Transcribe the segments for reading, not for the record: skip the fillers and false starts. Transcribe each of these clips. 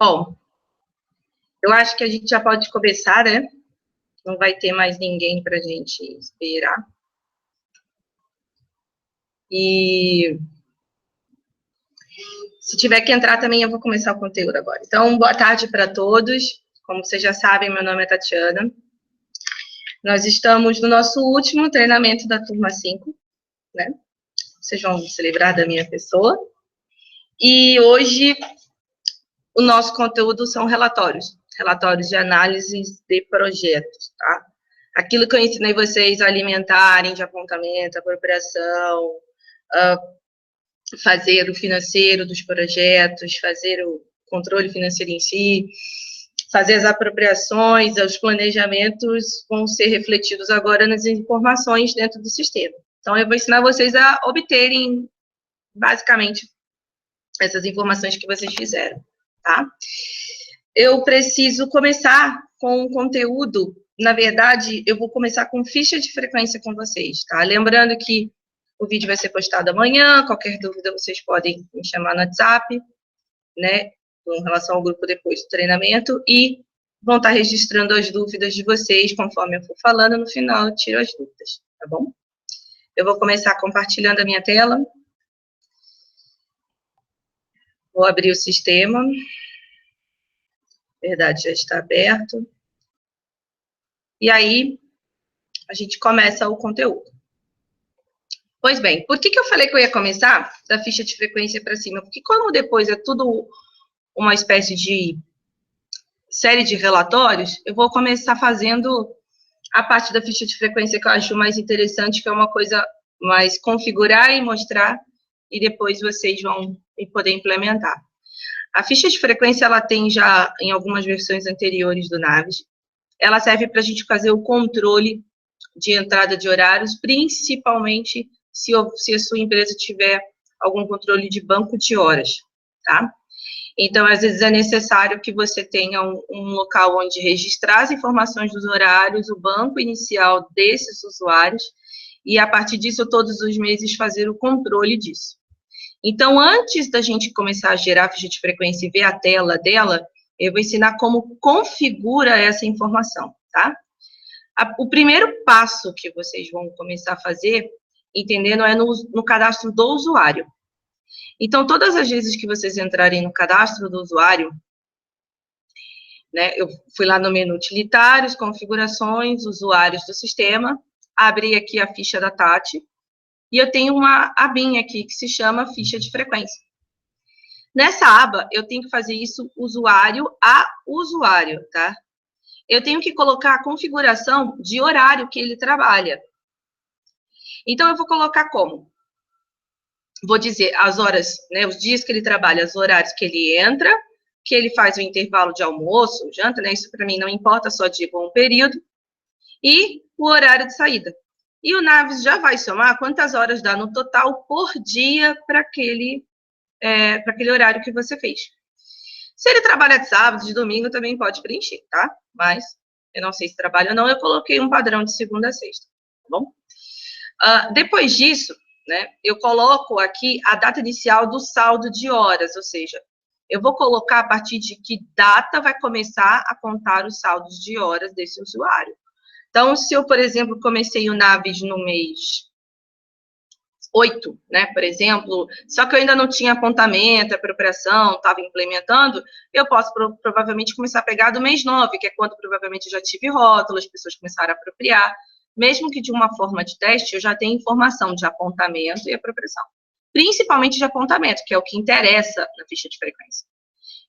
Bom, eu acho que a gente já pode começar, né? Não vai ter mais ninguém para a gente esperar. E se tiver que entrar também, eu vou começar o conteúdo agora. Então, boa tarde para todos. Como vocês já sabem, meu nome é Tatiana. Nós estamos no nosso último treinamento da turma 5, né? Vocês vão se lembrar da minha pessoa. E hoje, o nosso conteúdo são relatórios de análise de projetos, tá? Aquilo que eu ensinei vocês a alimentarem de apontamento, apropriação, fazer o financeiro dos projetos, fazer o controle financeiro em si, fazer as apropriações, os planejamentos vão ser refletidos agora nas informações dentro do sistema. Então, eu vou ensinar vocês a obterem, basicamente, essas informações que vocês fizeram, tá? Eu preciso começar com um conteúdo, na verdade, eu vou começar com ficha de frequência com vocês, tá? Lembrando que o vídeo vai ser postado amanhã, qualquer dúvida vocês podem me chamar no WhatsApp, né, com relação ao grupo depois do treinamento, e vão estar registrando as dúvidas de vocês, conforme eu for falando, no final eu tiro as dúvidas, tá bom? Eu vou começar compartilhando a minha tela. Vou abrir o sistema. Na verdade, já está aberto. E aí, a gente começa o conteúdo. Pois bem, por que eu falei que eu ia começar da ficha de frequência para cima? Porque como depois é tudo uma espécie de série de relatórios, eu vou começar fazendo a parte da ficha de frequência que eu acho mais interessante, que é uma coisa mais configurar e mostrar, e depois vocês vão poder implementar. A ficha de frequência, ela tem já em algumas versões anteriores do Naves. Ela serve para a gente fazer o controle de entrada de horários, principalmente se a sua empresa tiver algum controle de banco de horas, tá? Então, às vezes, é necessário que você tenha um local onde registrar as informações dos horários, o banco inicial desses usuários, e, a partir disso, todos os meses, fazer o controle disso. Então, antes da gente começar a gerar a ficha de frequência e ver a tela dela, eu vou ensinar como configura essa informação, tá? O primeiro passo que vocês vão começar a fazer, entendendo, é no cadastro do usuário. Então, todas as vezes que vocês entrarem no cadastro do usuário, né, eu fui lá no menu utilitários, configurações, usuários do sistema, abri aqui a ficha da Tati, e eu tenho uma abinha aqui que se chama ficha de frequência. Nessa aba, eu tenho que fazer isso usuário a usuário, tá? Eu tenho que colocar a configuração de horário que ele trabalha. Então, eu vou colocar como? Vou dizer as horas, né, os dias que ele trabalha, os horários que ele entra, que ele faz o intervalo de almoço, janta, né, isso para mim não importa, só digo um período, e o horário de saída. E o Naves já vai somar quantas horas dá no total por dia para aquele horário que você fez. Se ele trabalha de sábado, de domingo, também pode preencher, tá? Mas eu não sei se trabalha ou não, eu coloquei um padrão de segunda a sexta, tá bom? Depois disso, né, eu coloco aqui a data inicial do saldo de horas, ou seja, eu vou colocar a partir de que data vai começar a contar os saldos de horas desse usuário. Então, se eu, por exemplo, comecei o Naves no mês 8, né, por exemplo, só que eu ainda não tinha apontamento, apropriação, estava implementando, eu posso provavelmente começar a pegar do mês 9, que é quando provavelmente eu já tive rótulo, as pessoas começaram a apropriar. Mesmo que de uma forma de teste, eu já tenho informação de apontamento e apropriação. Principalmente de apontamento, que é o que interessa na ficha de frequência.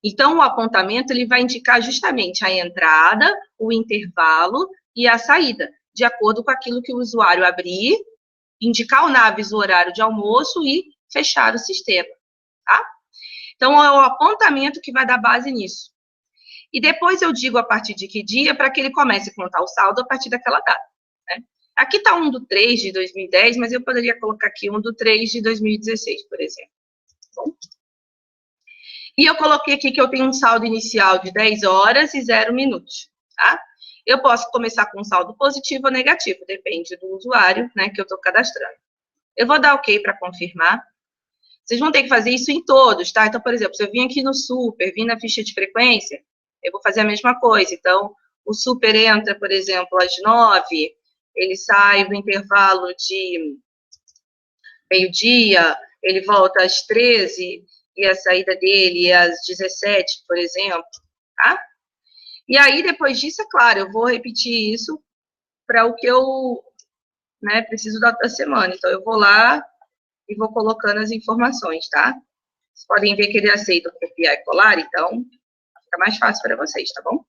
Então, o apontamento, ele vai indicar justamente a entrada, o intervalo e a saída, de acordo com aquilo que o usuário abrir, indicar o Naves o horário de almoço e fechar o sistema, tá? Então, é o apontamento que vai dar base nisso. E depois eu digo a partir de que dia para que ele comece a contar o saldo a partir daquela data. Né? Aqui está um do 3 de 2010, mas eu poderia colocar aqui um do 3 de 2016, por exemplo. Bom? E eu coloquei aqui que eu tenho um saldo inicial de 10 horas e 0 minutos, tá? Eu posso começar com um saldo positivo ou negativo, depende do usuário, né, que eu estou cadastrando. Eu vou dar OK para confirmar. Vocês vão ter que fazer isso em todos, tá? Então, por exemplo, se eu vim aqui no super, vim na ficha de frequência, eu vou fazer a mesma coisa. Então, o super entra, por exemplo, às 9, ele sai no intervalo de meio-dia, ele volta às 13, e a saída dele é às 17, por exemplo, tá? E aí, depois disso, é claro, eu vou repetir isso para o que eu, né, preciso da semana. Então, eu vou lá e vou colocando as informações, tá? Vocês podem ver que ele aceita copiar e colar, então fica mais fácil para vocês, tá bom?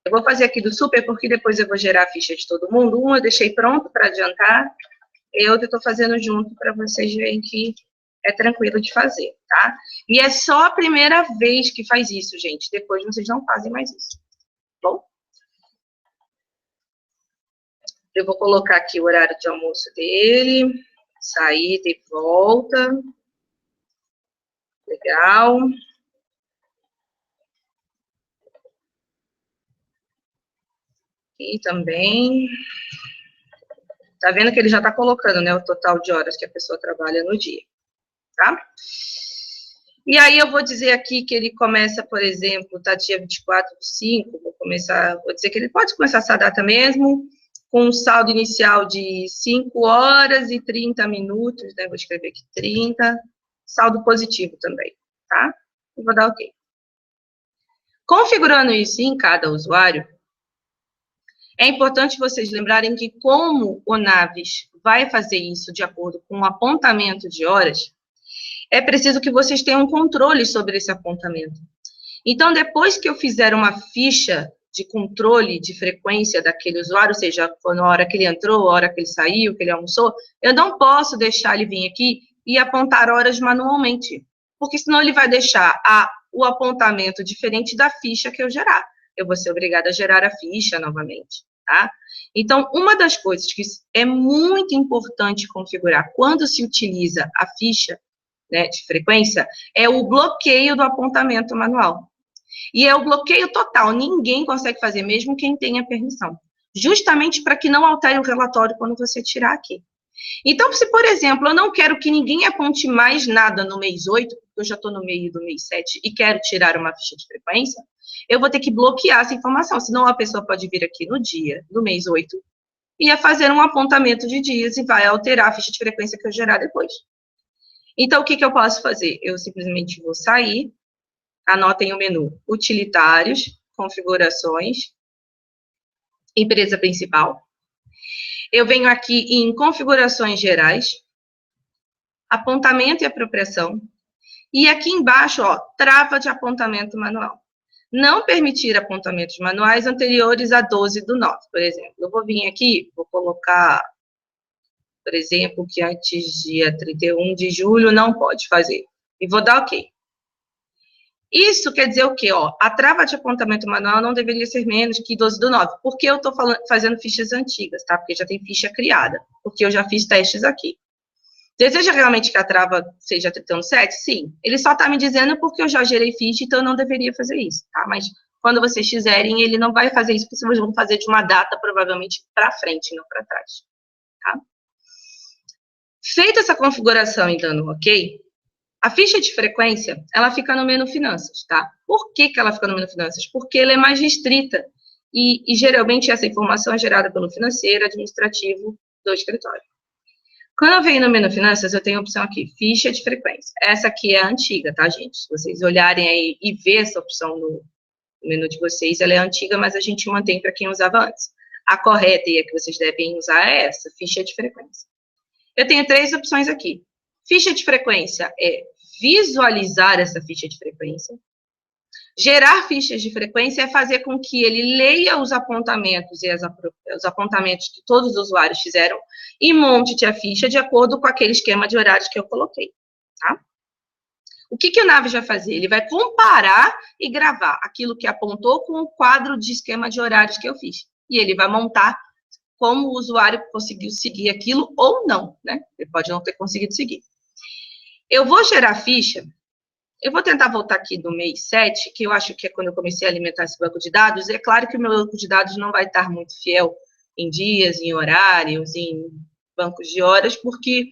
Eu vou fazer aqui do super, porque depois eu vou gerar a ficha de todo mundo. Um eu deixei pronto para adiantar, e outro eu estou fazendo junto para vocês verem que é tranquilo de fazer, tá? E é só a primeira vez que faz isso, gente. Depois vocês não fazem mais isso, tá bom? Eu vou colocar aqui o horário de almoço dele, saída e volta. Legal. E também, tá vendo que ele já tá colocando, né, o total de horas que a pessoa trabalha no dia, tá? E aí eu vou dizer aqui que ele começa, por exemplo, tá dia 24/5, vou dizer que ele pode começar essa data mesmo, com um saldo inicial de 5 horas e 30 minutos, né, vou escrever aqui 30, saldo positivo também, tá? E vou dar OK. Configurando isso em cada usuário, é importante vocês lembrarem que como o Naves vai fazer isso de acordo com o apontamento de horas, é preciso que vocês tenham controle sobre esse apontamento. Então, depois que eu fizer uma ficha de controle de frequência daquele usuário, ou seja, na hora que ele entrou, a hora que ele saiu, que ele almoçou, eu não posso deixar ele vir aqui e apontar horas manualmente, porque senão ele vai deixar o apontamento diferente da ficha que eu gerar. Eu vou ser obrigada a gerar a ficha novamente, tá? Então, uma das coisas que é muito importante configurar quando se utiliza a ficha, né, de frequência, é o bloqueio do apontamento manual. E é o bloqueio total, ninguém consegue fazer, mesmo quem tenha permissão. Justamente para que não altere o relatório quando você tirar aqui. Então, se, por exemplo, eu não quero que ninguém aponte mais nada no mês 8, porque eu já estou no meio do mês 7 e quero tirar uma ficha de frequência, eu vou ter que bloquear essa informação, senão a pessoa pode vir aqui no dia do mês 8 e ia fazer um apontamento de dias e vai alterar a ficha de frequência que eu gerar depois. Então, o que eu posso fazer? Eu simplesmente vou sair, anotem o menu utilitários, configurações, empresa principal. Eu venho aqui em configurações gerais, apontamento e apropriação. E aqui embaixo, ó, trava de apontamento manual. Não permitir apontamentos manuais anteriores a 12/9, por exemplo. Eu vou vir aqui, vou colocar, por exemplo, que antes dia 31 de julho não pode fazer. E vou dar OK. Isso quer dizer o quê? Ó, a trava de apontamento manual não deveria ser menos que 12/9. Por que eu estou fazendo fichas antigas, tá? Porque já tem ficha criada. Porque eu já fiz testes aqui. Deseja realmente que a trava seja 31/7? Sim. Ele só está me dizendo porque eu já gerei ficha, então eu não deveria fazer isso, tá? Mas quando vocês fizerem, ele não vai fazer isso, porque vocês vão fazer de uma data, provavelmente, para frente, não para trás, tá? Feita essa configuração e dando OK, a ficha de frequência, ela fica no menu Finanças, tá? Por que ela fica no menu Finanças? Porque ela é mais restrita e geralmente essa informação é gerada pelo financeiro administrativo do escritório. Quando eu venho no menu Finanças, eu tenho a opção aqui, ficha de frequência. Essa aqui é a antiga, tá, gente? Se vocês olharem aí e ver essa opção no menu de vocês, ela é antiga, mas a gente mantém para quem usava antes. A correta e a que vocês devem usar é essa, ficha de frequência. Eu tenho 3 opções aqui. Ficha de frequência é visualizar essa ficha de frequência. Gerar fichas de frequência é fazer com que ele leia os apontamentos e os apontamentos que todos os usuários fizeram e monte a ficha de acordo com aquele esquema de horários que eu coloquei, tá? O que o Naves vai fazer? Ele vai comparar e gravar aquilo que apontou com o quadro de esquema de horários que eu fiz. E ele vai montar como o usuário conseguiu seguir aquilo ou não, né? Ele pode não ter conseguido seguir. Eu vou gerar ficha. Eu vou tentar voltar aqui no mês 7, que eu acho que é quando eu comecei a alimentar esse banco de dados. É claro que o meu banco de dados não vai estar muito fiel em dias, em horários, em bancos de horas, porque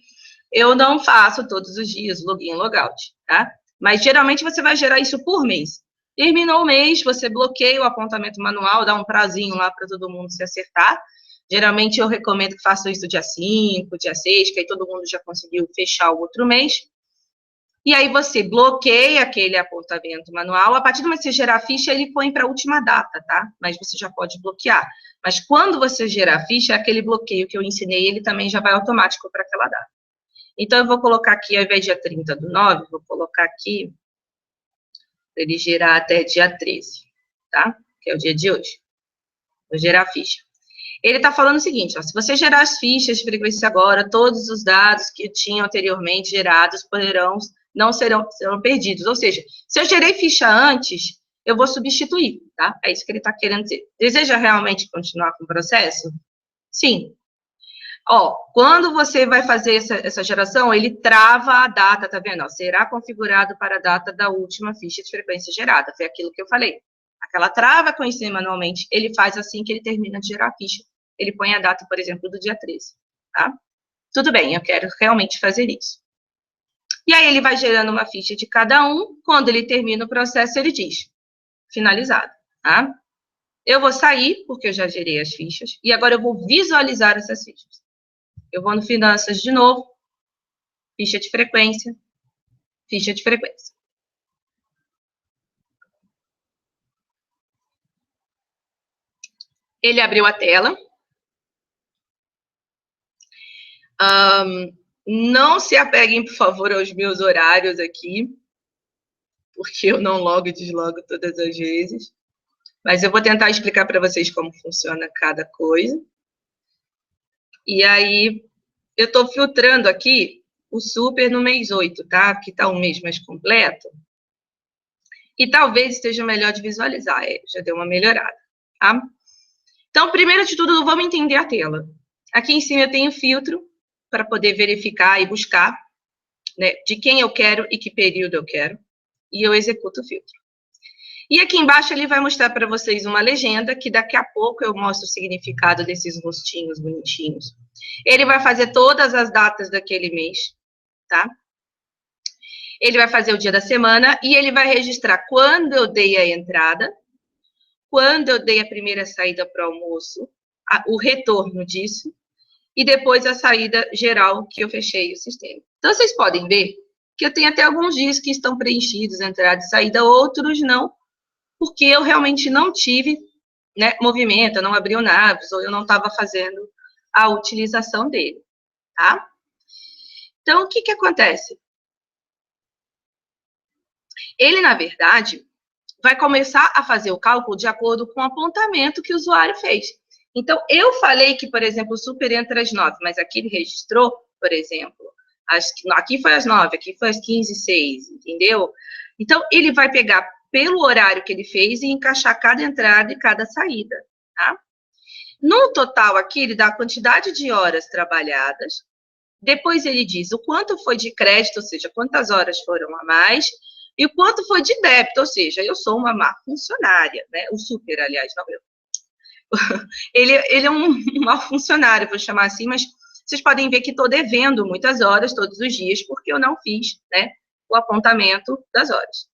eu não faço todos os dias login e logout, tá? Mas geralmente você vai gerar isso por mês. Terminou o mês, você bloqueia o apontamento manual, dá um prazinho lá para todo mundo se acertar. Geralmente eu recomendo que façam isso dia 5, dia 6, que aí todo mundo já conseguiu fechar o outro mês. E aí você bloqueia aquele apontamento manual. A partir do momento que você gerar a ficha, ele põe para a última data, tá? Mas você já pode bloquear. Mas quando você gerar a ficha, aquele bloqueio que eu ensinei, ele também já vai automático para aquela data. Então, eu vou colocar aqui, ao invés de dia 30/9, vou colocar aqui para ele gerar até dia 13, tá? Que é o dia de hoje. Vou gerar a ficha. Ele está falando o seguinte, ó, se você gerar as fichas de frequência agora, todos os dados que tinham anteriormente gerados não serão perdidos. Ou seja, se eu gerei ficha antes, eu vou substituir, tá? É isso que ele está querendo dizer. Deseja realmente continuar com o processo? Sim. Ó, quando você vai fazer essa geração, ele trava a data, tá vendo? Ó, será configurado para a data da última ficha de frequência gerada. Foi aquilo que eu falei. Aquela trava conhecer manualmente, ele faz assim que ele termina de gerar a ficha. Ele põe a data, por exemplo, do dia 13, tá? Tudo bem, eu quero realmente fazer isso. E aí ele vai gerando uma ficha de cada um. Quando ele termina o processo, ele diz, finalizado, tá? Eu vou sair, porque eu já gerei as fichas, e agora eu vou visualizar essas fichas. Eu vou no Finanças de novo, ficha de frequência, ficha de frequência. Ele abriu a tela. Não se apeguem, por favor, aos meus horários aqui, porque eu não logo e deslogo todas as vezes. Mas eu vou tentar explicar para vocês como funciona cada coisa. E aí, eu estou filtrando aqui o super no mês 8, tá? Que está um mês mais completo. E talvez esteja melhor de visualizar. Já deu uma melhorada, tá? Então, primeiro de tudo, vamos entender a tela. Aqui em cima eu tenho filtro para poder verificar e buscar, né, de quem eu quero e que período eu quero. E eu executo o filtro. E aqui embaixo ele vai mostrar para vocês uma legenda, que daqui a pouco eu mostro o significado desses rostinhos bonitinhos. Ele vai fazer todas as datas daquele mês, tá? Ele vai fazer o dia da semana e ele vai registrar quando eu dei a entrada, quando eu dei a primeira saída para o almoço, o retorno disso, e depois a saída geral que eu fechei o sistema. Então, vocês podem ver que eu tenho até alguns dias que estão preenchidos, entrada e saída, outros não, porque eu realmente não tive, né, movimento, eu não abri o Naves, ou eu não estava fazendo a utilização dele, tá? Então, o que que acontece? Ele, na verdade, vai começar a fazer o cálculo de acordo com o apontamento que o usuário fez. Então, eu falei que, por exemplo, o super entra às 9, mas aqui ele registrou, por exemplo, aqui foi às 9, aqui foi às 15h06, entendeu? Então, ele vai pegar pelo horário que ele fez e encaixar cada entrada e cada saída, tá? No total aqui, ele dá a quantidade de horas trabalhadas, depois ele diz o quanto foi de crédito, ou seja, quantas horas foram a mais, e o quanto foi de débito, ou seja, eu sou uma má funcionária, né? O super, aliás, não eu. Ele é um mau funcionário, vou chamar assim, mas vocês podem ver que estou devendo muitas horas todos os dias, porque eu não fiz, né, o apontamento das horas.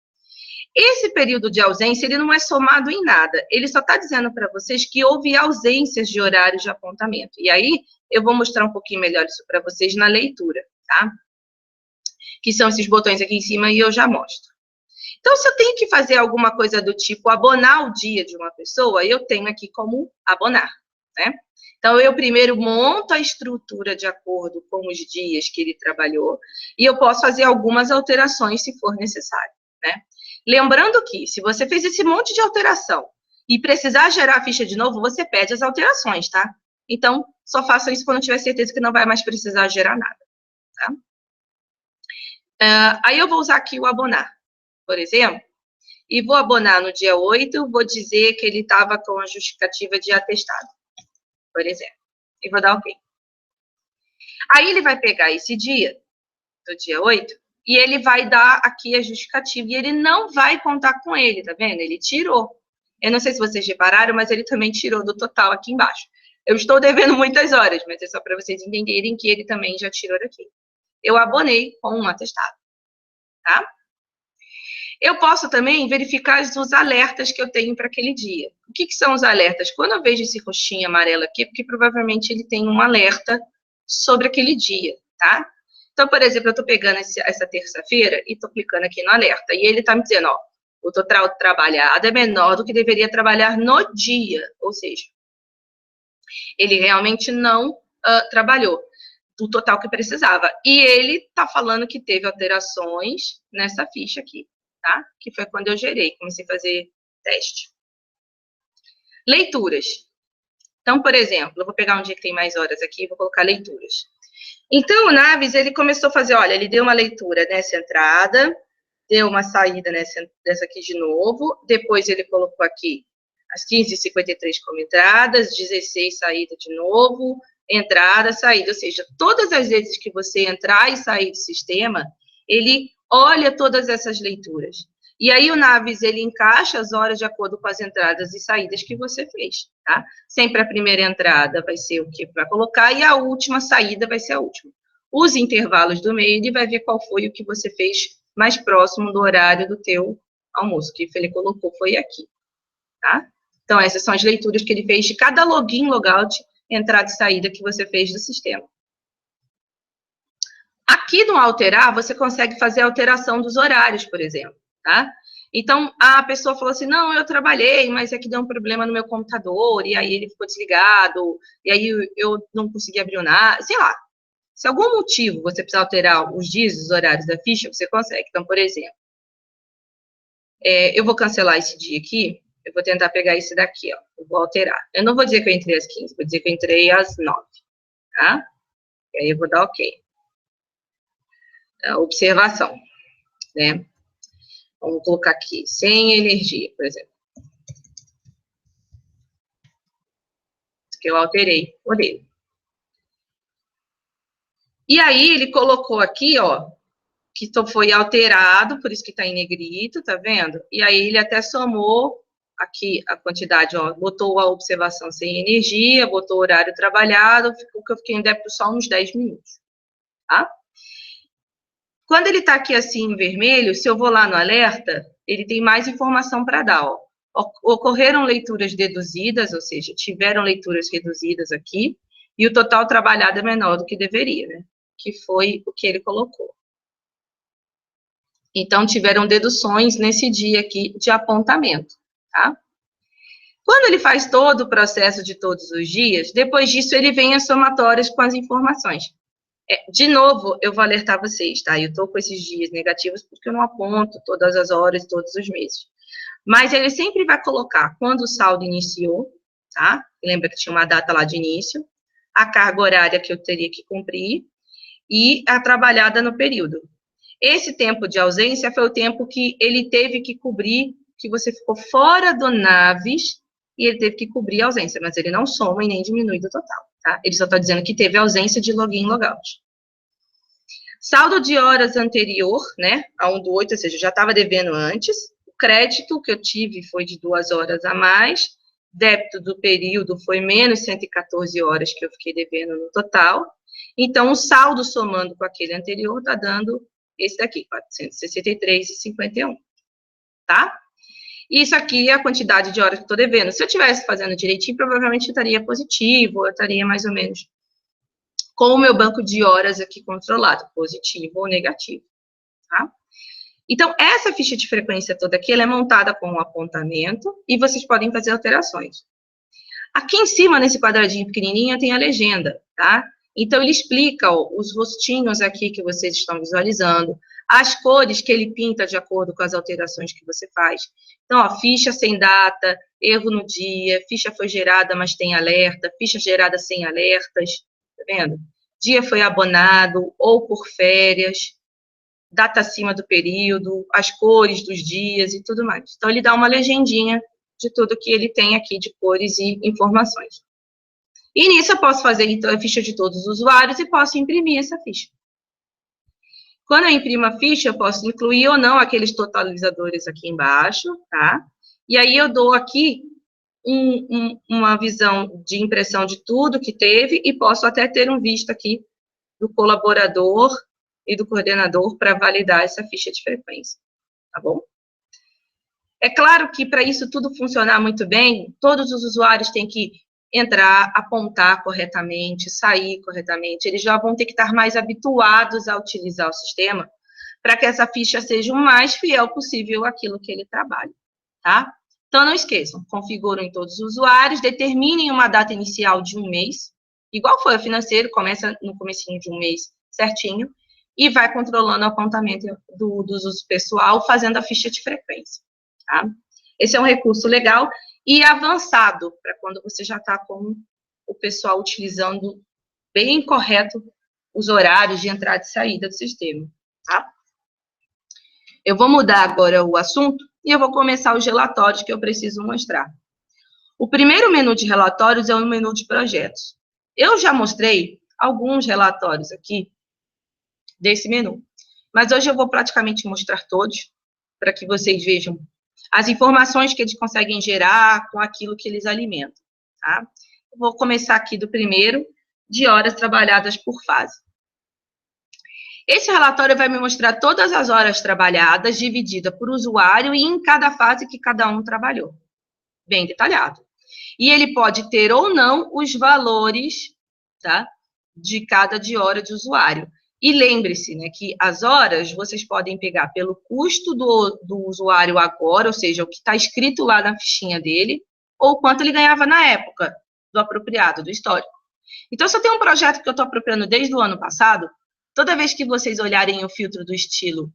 Esse período de ausência, ele não é somado em nada, ele só está dizendo para vocês que houve ausências de horários de apontamento. E aí, eu vou mostrar um pouquinho melhor isso para vocês na leitura, tá? Que são esses botões aqui em cima e eu já mostro. Então, se eu tenho que fazer alguma coisa do tipo abonar o dia de uma pessoa, eu tenho aqui como abonar, né? Então, eu primeiro monto a estrutura de acordo com os dias que ele trabalhou e eu posso fazer algumas alterações se for necessário, né? Lembrando que, se você fez esse monte de alteração e precisar gerar a ficha de novo, você pede as alterações, tá? Então, só faça isso quando tiver certeza que não vai mais precisar gerar nada, tá? Aí eu vou usar aqui o abonar, por exemplo, e vou abonar no dia 8, vou dizer que ele estava com a justificativa de atestado, por exemplo, e vou dar OK. Aí ele vai pegar esse dia, do dia 8, e ele vai dar aqui a justificativa, e ele não vai contar com ele, tá vendo? Ele tirou. Eu não sei se vocês repararam, mas ele também tirou do total aqui embaixo. Eu estou devendo muitas horas, mas é só para vocês entenderem que ele também já tirou daqui. eu abonei com um atestado, tá? Eu posso também verificar os alertas que eu tenho para aquele dia. O que são os alertas? Quando eu vejo esse roxinho amarelo aqui, porque provavelmente ele tem um alerta sobre aquele dia, tá? Então, por exemplo, eu estou pegando essa terça-feira e estou clicando aqui no alerta. E ele está me dizendo, ó, o total trabalhado é menor do que deveria trabalhar no dia. Ou seja, ele realmente não trabalhou o total que precisava. E ele está falando que teve alterações nessa ficha aqui, tá? Que foi quando eu gerei, comecei a fazer teste. Leituras. Então, por exemplo, eu vou pegar um dia que tem mais horas aqui e vou colocar leituras. Então, o Naves, ele começou a fazer, olha, ele deu uma leitura nessa entrada, deu uma saída dessa aqui de novo, depois ele colocou aqui as 15h53 como entradas, 16 saída de novo, entrada, saída, ou seja, todas as vezes que você entrar e sair do sistema, ele olha todas essas leituras. E aí o Naves, ele encaixa as horas de acordo com as entradas e saídas que você fez, tá? Sempre a primeira entrada vai ser o que vai colocar e a última saída vai ser a última. Os intervalos do meio, ele vai ver qual foi o que você fez mais próximo do horário do teu almoço, que ele colocou foi aqui, tá? Então, essas são as leituras que ele fez de cada login, logout, entrada e saída que você fez do sistema. Aqui no alterar, você consegue fazer a alteração dos horários, por exemplo, tá? Então, a pessoa falou assim, não, eu trabalhei, mas é que deu um problema no meu computador, e aí ele ficou desligado, e aí eu não consegui abrir o nada, sei lá. Se algum motivo você precisar alterar os dias, os horários da ficha, você consegue. Então, por exemplo, eu vou cancelar esse dia aqui, eu vou tentar pegar esse daqui, ó, eu vou alterar. Eu não vou dizer que eu entrei às 15, vou dizer que eu entrei às 9, tá? E aí eu vou dar OK. Observação, né? Vamos colocar aqui, sem energia, por exemplo. Que eu alterei por ele. E aí, ele colocou aqui, ó, que foi alterado, por isso que tá em negrito, tá vendo? E aí, ele até somou aqui a quantidade, ó, botou a observação sem energia, botou o horário trabalhado, ficou que eu fiquei em débito só uns 10 minutos, tá? Quando ele tá aqui assim em vermelho, se eu vou lá no alerta, ele tem mais informação para dar, ó. Ocorreram leituras deduzidas, ou seja, tiveram leituras reduzidas aqui, e o total trabalhado é menor do que deveria, né? Que foi o que ele colocou. Então, tiveram deduções nesse dia aqui de apontamento, tá? Quando ele faz todo o processo de todos os dias, depois disso ele vem as somatórias com as informações. De novo, eu vou alertar vocês, tá? Eu tô com esses dias negativos porque eu não aponto todas as horas, todos os meses. Mas ele sempre vai colocar quando o saldo iniciou, tá? Lembra que tinha uma data lá de início, a carga horária que eu teria que cumprir e a trabalhada no período. Esse tempo de ausência foi o tempo que ele teve que cobrir, que você ficou fora do Naves e ele teve que cobrir a ausência, mas ele não soma e nem diminui do total, tá? Ele só está dizendo que teve ausência de login e logout. Saldo de horas anterior, né, a 1/8, ou seja, já estava devendo antes. O crédito que eu tive foi de 2 horas a mais. Débito do período foi menos 114 horas que eu fiquei devendo no total. Então, o saldo somando com aquele anterior está dando esse daqui, 463,51, tá? Isso aqui é a quantidade de horas que estou devendo. Se eu estivesse fazendo direitinho, provavelmente eu estaria positivo, eu estaria mais ou menos com o meu banco de horas aqui controlado, positivo ou negativo, tá? Então, essa ficha de frequência toda aqui, ela é montada com um apontamento e vocês podem fazer alterações. Aqui em cima, nesse quadradinho pequenininho, tem a legenda, tá? Então, ele explica, ó, os rostinhos aqui que vocês estão visualizando, as cores que ele pinta de acordo com as alterações que você faz. Então, ó, ficha sem data, erro no dia, ficha foi gerada, mas tem alerta, ficha gerada sem alertas, tá vendo? Dia foi abonado ou por férias, data acima do período, as cores dos dias e tudo mais. Então, ele dá uma legendinha de tudo que ele tem aqui de cores e informações. E nisso eu posso fazer, então, a ficha de todos os usuários e posso imprimir essa ficha. Quando eu imprimo a ficha, eu posso incluir ou não aqueles totalizadores aqui embaixo, tá? E aí eu dou aqui uma visão de impressão de tudo que teve e posso até ter um visto aqui do colaborador e do coordenador para validar essa ficha de frequência, tá bom? É claro que para isso tudo funcionar muito bem, todos os usuários têm que entrar, apontar corretamente, sair corretamente, eles já vão ter que estar mais habituados a utilizar o sistema para que essa ficha seja o mais fiel possível àquilo que ele trabalha, tá? Então, não esqueçam, configurem todos os usuários, determinem uma data inicial de um mês, igual foi o financeiro, começa no comecinho de um mês certinho, e vai controlando o apontamento do uso pessoal, fazendo a ficha de frequência, tá? Esse é um recurso legal e avançado, para quando você já está com o pessoal utilizando bem correto os horários de entrada e saída do sistema, tá? Eu vou mudar agora o assunto e eu vou começar os relatórios que eu preciso mostrar. O primeiro menu de relatórios é o menu de projetos. Eu já mostrei alguns relatórios aqui desse menu, mas hoje eu vou praticamente mostrar todos, para que vocês vejam as informações que eles conseguem gerar com aquilo que eles alimentam, tá? Eu vou começar aqui do primeiro, de horas trabalhadas por fase. Esse relatório vai me mostrar todas as horas trabalhadas, dividida por usuário e em cada fase que cada um trabalhou. Bem detalhado. E ele pode ter ou não os valores, tá, de cada hora de usuário. E lembre-se, né, que as horas vocês podem pegar pelo custo do usuário agora, ou seja, o que está escrito lá na fichinha dele, ou quanto ele ganhava na época do apropriado, do histórico. Então, se eu tenho um projeto que eu estou apropriando desde o ano passado, toda vez que vocês olharem o filtro do estilo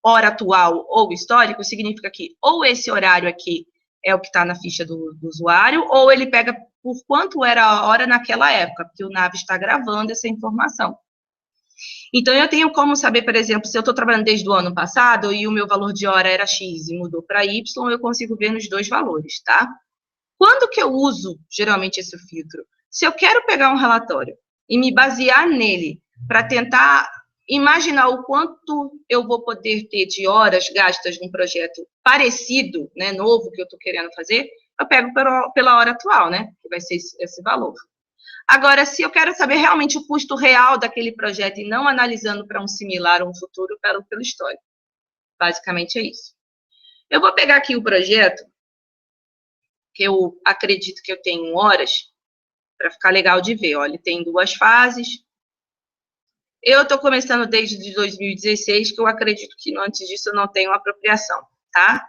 hora atual ou histórico, significa que ou esse horário aqui é o que está na ficha do usuário, ou ele pega por quanto era a hora naquela época, porque o NAV está gravando essa informação. Então, eu tenho como saber, por exemplo, se eu estou trabalhando desde o ano passado e o meu valor de hora era X e mudou para Y, eu consigo ver nos dois valores, tá? Quando que eu uso, geralmente, esse filtro? Se eu quero pegar um relatório e me basear nele para tentar imaginar o quanto eu vou poder ter de horas gastas num projeto parecido, né, novo, que eu estou querendo fazer, eu pego pela hora atual, né, que vai ser esse valor. Agora, se eu quero saber realmente o custo real daquele projeto e não analisando para um similar ou um futuro, pelo histórico. Basicamente é isso. Eu vou pegar aqui o projeto, que eu acredito que eu tenho horas, para ficar legal de ver. Ó, ele tem 2 fases. Eu estou começando desde 2016, que eu acredito que antes disso eu não tenho apropriação, tá?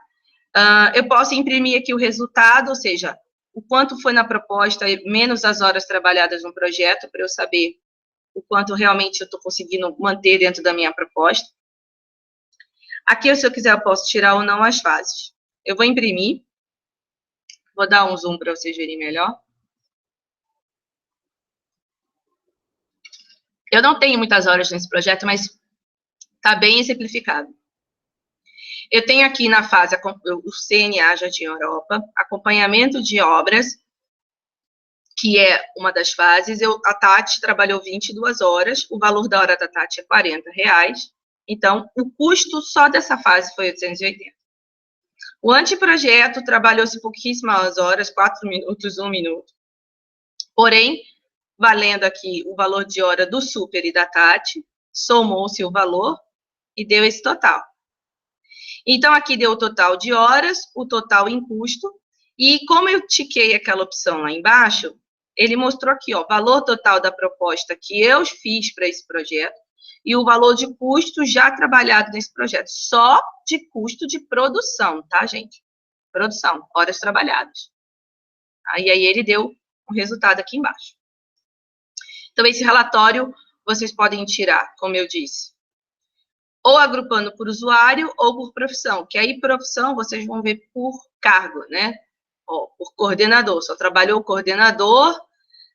Eu posso imprimir aqui o resultado, ou seja, o quanto foi na proposta, menos as horas trabalhadas no projeto, para eu saber o quanto realmente eu estou conseguindo manter dentro da minha proposta. Aqui, se eu quiser, eu posso tirar ou não as fases. Eu vou imprimir. Vou dar um zoom para vocês verem melhor. Eu não tenho muitas horas nesse projeto, mas está bem exemplificado. Eu tenho aqui na fase o CNA Jardim Europa, acompanhamento de obras, que é uma das fases. A Tati trabalhou 22 horas, o valor da hora da Tati é R$40, então o custo só dessa fase foi 880. O anteprojeto trabalhou-se pouquíssimas horas, 4 minutos, 1 minuto. Porém, valendo aqui o valor de hora do Super e da Tati, somou-se o valor e deu esse total. Então, aqui deu o total de horas, o total em custo, e como eu tiquei aquela opção lá embaixo, ele mostrou aqui, ó, valor total da proposta que eu fiz para esse projeto e o valor de custo já trabalhado nesse projeto, só de custo de produção, tá, gente? Produção, horas trabalhadas. E aí ele deu um resultado aqui embaixo. Então, esse relatório vocês podem tirar, como eu disse, ou agrupando por usuário ou por profissão, que aí profissão vocês vão ver por cargo, né? Ó, por coordenador, só trabalhou o coordenador,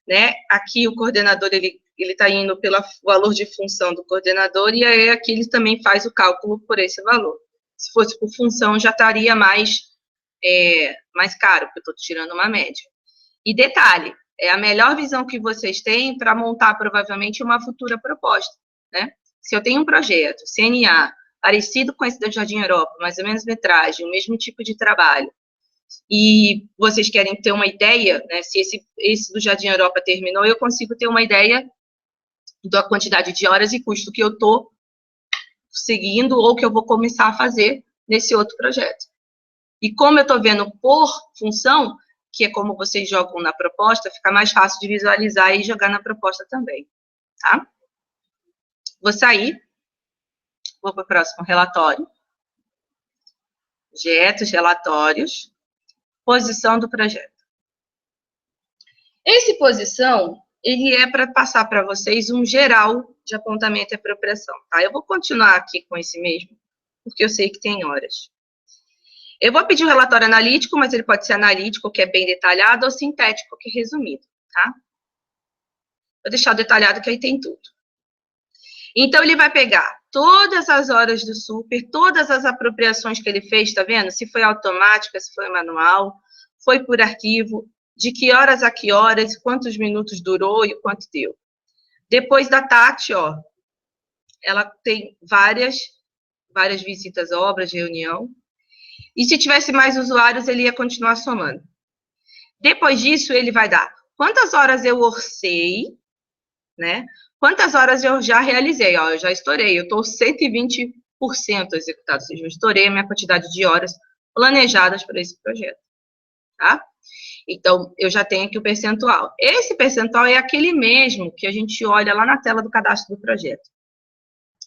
né? Aqui o coordenador, ele está indo pelo valor de função do coordenador, e aí aqui ele também faz o cálculo por esse valor. Se fosse por função, já estaria mais caro, porque eu estou tirando uma média. E detalhe, é a melhor visão que vocês têm para montar, provavelmente, uma futura proposta, né? Se eu tenho um projeto, CNA, parecido com esse da Jardim Europa, mais ou menos metragem, o mesmo tipo de trabalho, e vocês querem ter uma ideia, né, se esse do Jardim Europa terminou, eu consigo ter uma ideia da quantidade de horas e custo que eu estou seguindo ou que eu vou começar a fazer nesse outro projeto. E como eu estou vendo por função, que é como vocês jogam na proposta, fica mais fácil de visualizar e jogar na proposta também, tá? Vou sair, vou para o próximo relatório. Objetos, relatórios, posição do projeto. Esse posição, ele é para passar para vocês um geral de apontamento e apropriação, tá? Eu vou continuar aqui com esse mesmo, porque eu sei que tem horas. Eu vou pedir um relatório analítico, mas ele pode ser analítico, que é bem detalhado, ou sintético, que é resumido, tá? Vou deixar o detalhado, que aí tem tudo. Então, ele vai pegar todas as horas do super, todas as apropriações que ele fez, tá vendo? Se foi automática, se foi manual, foi por arquivo, de que horas a que horas, quantos minutos durou e quanto deu. Depois da Tati, ó, ela tem várias visitas, obras, reunião. E se tivesse mais usuários, ele ia continuar somando. Depois disso, ele vai dar quantas horas eu orcei, né? Quantas horas eu já realizei? Ó, eu já estourei, eu estou 120% executado, ou seja, eu estourei a minha quantidade de horas planejadas para esse projeto, tá? Então, eu já tenho aqui o percentual. Esse percentual é aquele mesmo que a gente olha lá na tela do cadastro do projeto,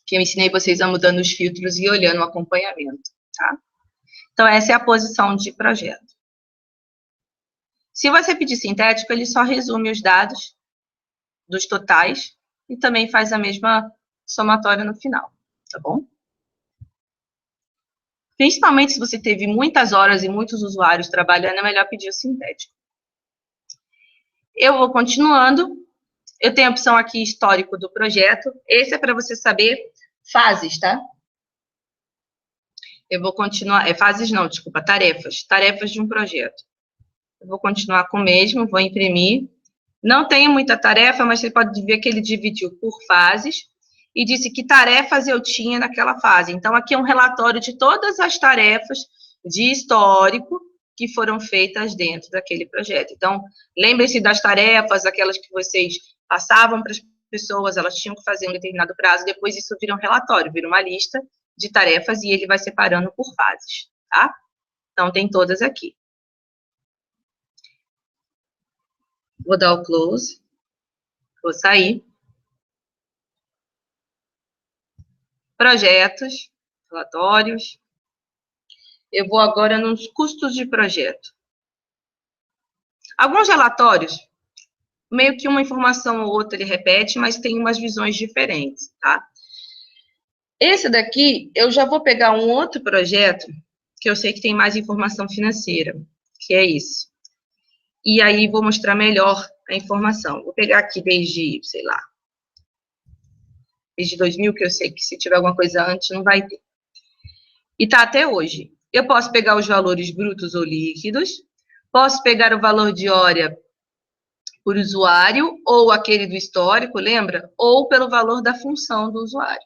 que eu ensinei vocês a mudando os filtros e olhando o acompanhamento, tá? Então, essa é a posição de projeto. Se você pedir sintético, ele só resume os dados dos totais e também faz a mesma somatória no final, tá bom? Principalmente se você teve muitas horas e muitos usuários trabalhando, é melhor pedir o sintético. Eu vou continuando. Eu tenho a opção aqui, histórico do projeto. Esse é para você saber fases, tá? Eu vou continuar... fases não, desculpa, tarefas. Tarefas de um projeto. Eu vou continuar com o mesmo, vou imprimir. Não tenho muita tarefa, mas você pode ver que ele dividiu por fases e disse que tarefas eu tinha naquela fase. Então, aqui é um relatório de todas as tarefas de histórico que foram feitas dentro daquele projeto. Então, lembre-se das tarefas, aquelas que vocês passavam para as pessoas, elas tinham que fazer um determinado prazo, depois isso vira um relatório, vira uma lista de tarefas e ele vai separando por fases, tá? Então, tem todas aqui. Vou dar o close, vou sair. Projetos, relatórios. Eu vou agora nos custos de projeto. Alguns relatórios, meio que uma informação ou outra ele repete, mas tem umas visões diferentes, tá? Esse daqui, eu já vou pegar um outro projeto, que eu sei que tem mais informação financeira, que é esse. E aí, vou mostrar melhor a informação. Vou pegar aqui desde, sei lá, desde 2000, que eu sei que se tiver alguma coisa antes, não vai ter. E tá até hoje. Eu posso pegar os valores brutos ou líquidos, posso pegar o valor de hora por usuário, ou aquele do histórico, lembra? Ou pelo valor da função do usuário.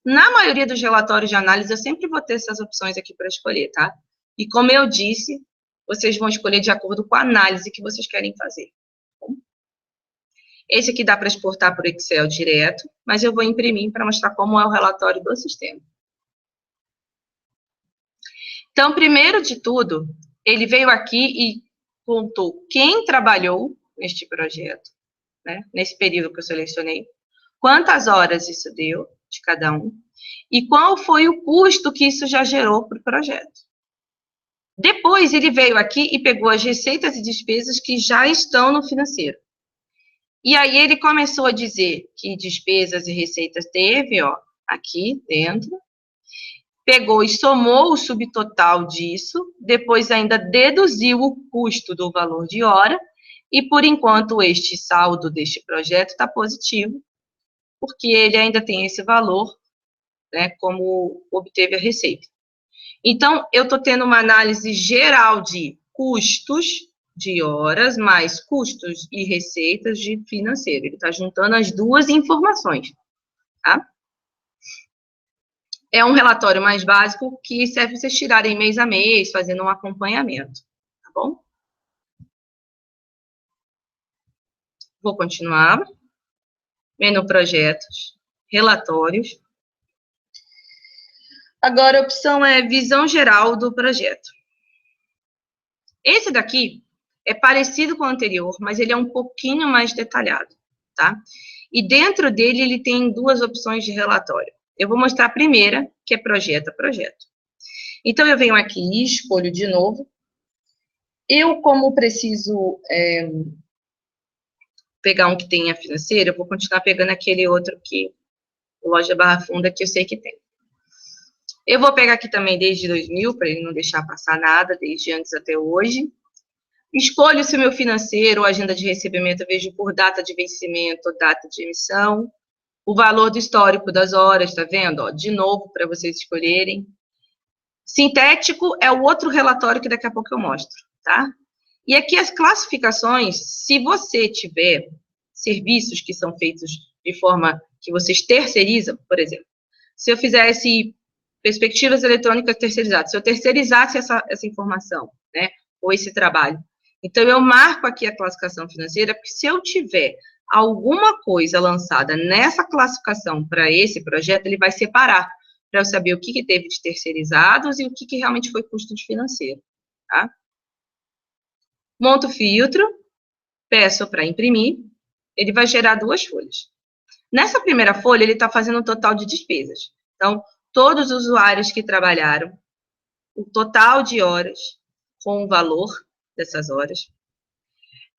Na maioria dos relatórios de análise, eu sempre vou ter essas opções aqui para escolher, tá? E como eu disse, vocês vão escolher de acordo com a análise que vocês querem fazer. Esse aqui dá para exportar por Excel direto, mas eu vou imprimir para mostrar como é o relatório do sistema. Então, primeiro de tudo, ele veio aqui e contou quem trabalhou neste projeto, né, nesse período que eu selecionei, quantas horas isso deu de cada um, e qual foi o custo que isso já gerou para o projeto. Depois, ele veio aqui e pegou as receitas e despesas que já estão no financeiro. E aí, ele começou a dizer que despesas e receitas teve, ó, aqui dentro, pegou e somou o subtotal disso, depois ainda deduziu o custo do valor de hora, e por enquanto este saldo deste projeto está positivo, porque ele ainda tem esse valor, né, como obteve a receita. Então, eu estou tendo uma análise geral de custos de horas, mais custos e receitas de financeiro. Ele está juntando as duas informações, tá? É um relatório mais básico que serve para vocês tirarem mês a mês, fazendo um acompanhamento, tá bom? Vou continuar. Menu projetos, relatórios. Agora, a opção é visão geral do projeto. Esse daqui é parecido com o anterior, mas ele é um pouquinho mais detalhado, tá? E dentro dele, ele tem duas opções de relatório. Eu vou mostrar a primeira, que é projeto a projeto. Então, eu venho aqui e escolho de novo. Eu, como preciso pegar um que tenha financeiro, eu vou continuar pegando aquele outro que, loja Barra Funda, que eu sei que tem. Eu vou pegar aqui também desde 2000, para ele não deixar passar nada, desde antes até hoje. Escolho se o meu financeiro ou agenda de recebimento eu vejo por data de vencimento ou data de emissão. O valor do histórico das horas, tá vendo? Ó, de novo, para vocês escolherem. Sintético é o outro relatório que daqui a pouco eu mostro, tá? E aqui as classificações, se você tiver serviços que são feitos de forma que vocês terceirizam, por exemplo, se eu fizesse perspectivas eletrônicas terceirizadas, se eu terceirizasse essa informação, né, ou esse trabalho, então eu marco aqui a classificação financeira, porque se eu tiver alguma coisa lançada nessa classificação para esse projeto, ele vai separar, para eu saber o que teve de terceirizados e o que realmente foi custo de financeiro, tá? Monto o filtro, peço para imprimir, ele vai gerar duas folhas. Nessa primeira folha, ele está fazendo um total de despesas. Então, todos os usuários que trabalharam, o total de horas com o valor dessas horas.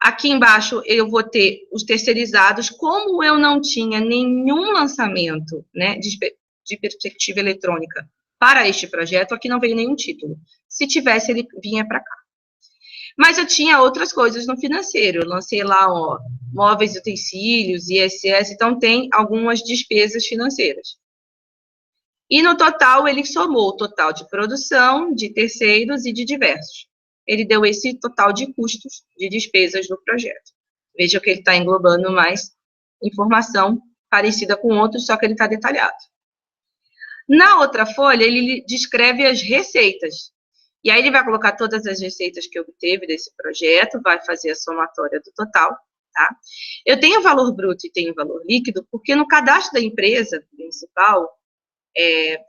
Aqui embaixo, eu vou ter os terceirizados. Como eu não tinha nenhum lançamento, né, de perspectiva eletrônica para este projeto, aqui não veio nenhum título. Se tivesse, ele vinha para cá. Mas eu tinha outras coisas no financeiro. Eu lancei lá, ó, móveis e utensílios, ISS, então tem algumas despesas financeiras. E no total, ele somou o total de produção, de terceiros e de diversos. Ele deu esse total de custos, de despesas do projeto. Veja que ele está englobando mais informação parecida com outros, só que ele está detalhado. Na outra folha, ele descreve as receitas. E aí ele vai colocar todas as receitas que obteve desse projeto, vai fazer a somatória do total, tá? Eu tenho valor bruto e tenho valor líquido, porque no cadastro da empresa principal,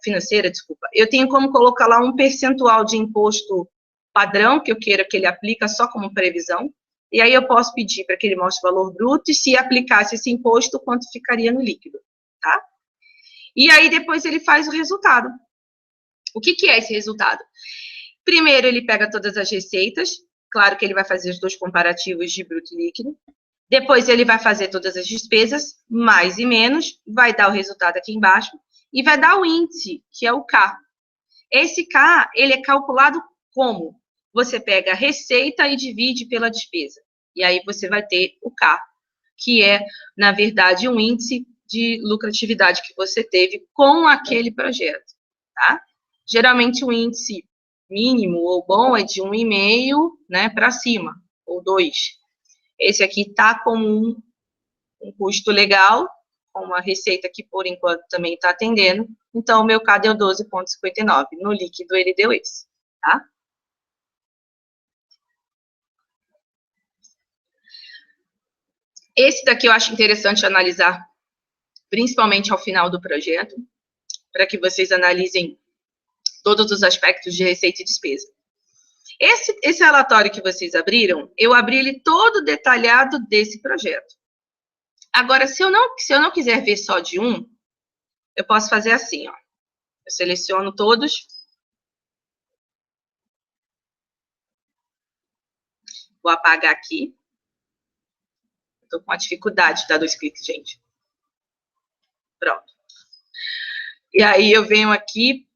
financeira, desculpa, eu tenho como colocar lá um percentual de imposto padrão, que eu queira que ele aplica só como previsão, e aí eu posso pedir para que ele mostre o valor bruto, e se aplicasse esse imposto, quanto ficaria no líquido, tá? E aí depois ele faz o resultado. O que é esse resultado? Primeiro, ele pega todas as receitas, claro que ele vai fazer os dois comparativos de bruto e líquido. Depois, ele vai fazer todas as despesas, mais e menos, vai dar o resultado aqui embaixo, e vai dar o índice, que é o K. Esse K, ele é calculado como? Você pega a receita e divide pela despesa. E aí, você vai ter o K, que é, na verdade, um índice de lucratividade que você teve com aquele projeto, tá? Geralmente, o índice mínimo ou bom é de 1,5, né, para cima, ou 2. Esse aqui está com um custo legal, com uma receita que, por enquanto, também está atendendo. Então, o meu K deu 12,59. No líquido, ele deu esse, tá? Esse daqui eu acho interessante analisar, principalmente ao final do projeto, para que vocês analisem todos os aspectos de receita e despesa. Esse relatório que vocês abriram, eu abri ele todo detalhado desse projeto. Agora, se eu não quiser ver só de um, eu posso fazer assim, ó. Eu seleciono todos. Vou apagar aqui. Estou com uma dificuldade de dar 2 cliques, gente. Pronto. E aí, eu venho aqui,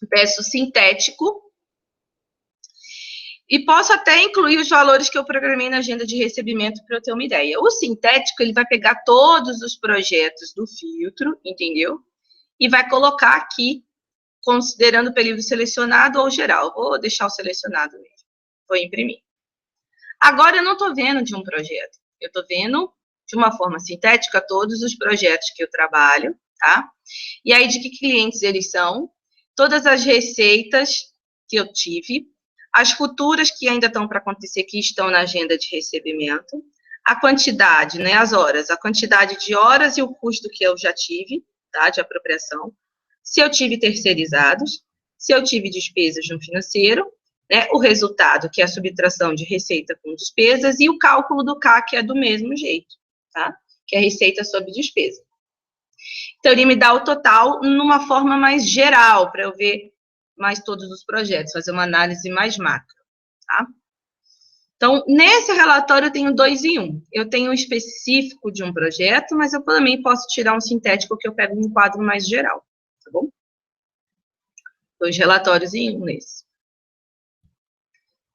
peço sintético. E posso até incluir os valores que eu programei na agenda de recebimento para eu ter uma ideia. O sintético, ele vai pegar todos os projetos do filtro, entendeu? E vai colocar aqui, considerando o período selecionado ou geral. Vou deixar o selecionado mesmo. Vou imprimir. Agora, eu não estou vendo de um projeto. Eu estou vendo, de uma forma sintética, todos os projetos que eu trabalho, tá? E aí, de que clientes eles são, todas as receitas que eu tive, as futuras que ainda estão para acontecer, que estão na agenda de recebimento, a quantidade, né, as horas, a quantidade de horas e o custo que eu já tive, tá, de apropriação, se eu tive terceirizados, se eu tive despesas no financeiro, né, o resultado, que é a subtração de receita com despesas, e o cálculo do CAC, que é do mesmo jeito, tá? Que é receita sobre despesa. Então, ele me dá o total numa forma mais geral, para eu ver mais todos os projetos, fazer uma análise mais macro, tá? Então, nesse relatório eu tenho 2 em 1. Eu tenho um específico de um projeto, mas eu também posso tirar um sintético que eu pego um quadro mais geral, tá bom? 2 relatórios em 1 nesse.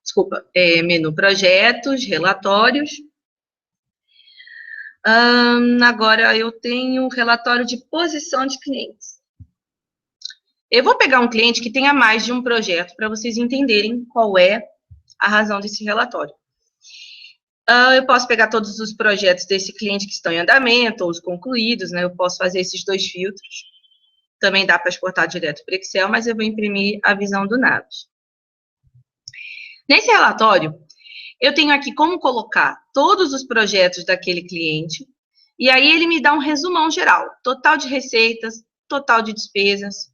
Desculpa, menu projetos, relatórios. Agora eu tenho relatório de posição de clientes. Eu vou pegar um cliente que tenha mais de um projeto para vocês entenderem qual é a razão desse relatório. Eu posso pegar todos os projetos desse cliente que estão em andamento, ou os concluídos, né? Eu posso fazer esses 2 filtros. Também dá para exportar direto para o Excel, mas eu vou imprimir a visão do Navis. Nesse relatório, eu tenho aqui como colocar todos os projetos daquele cliente, e aí ele me dá um resumão geral. Total de receitas, total de despesas,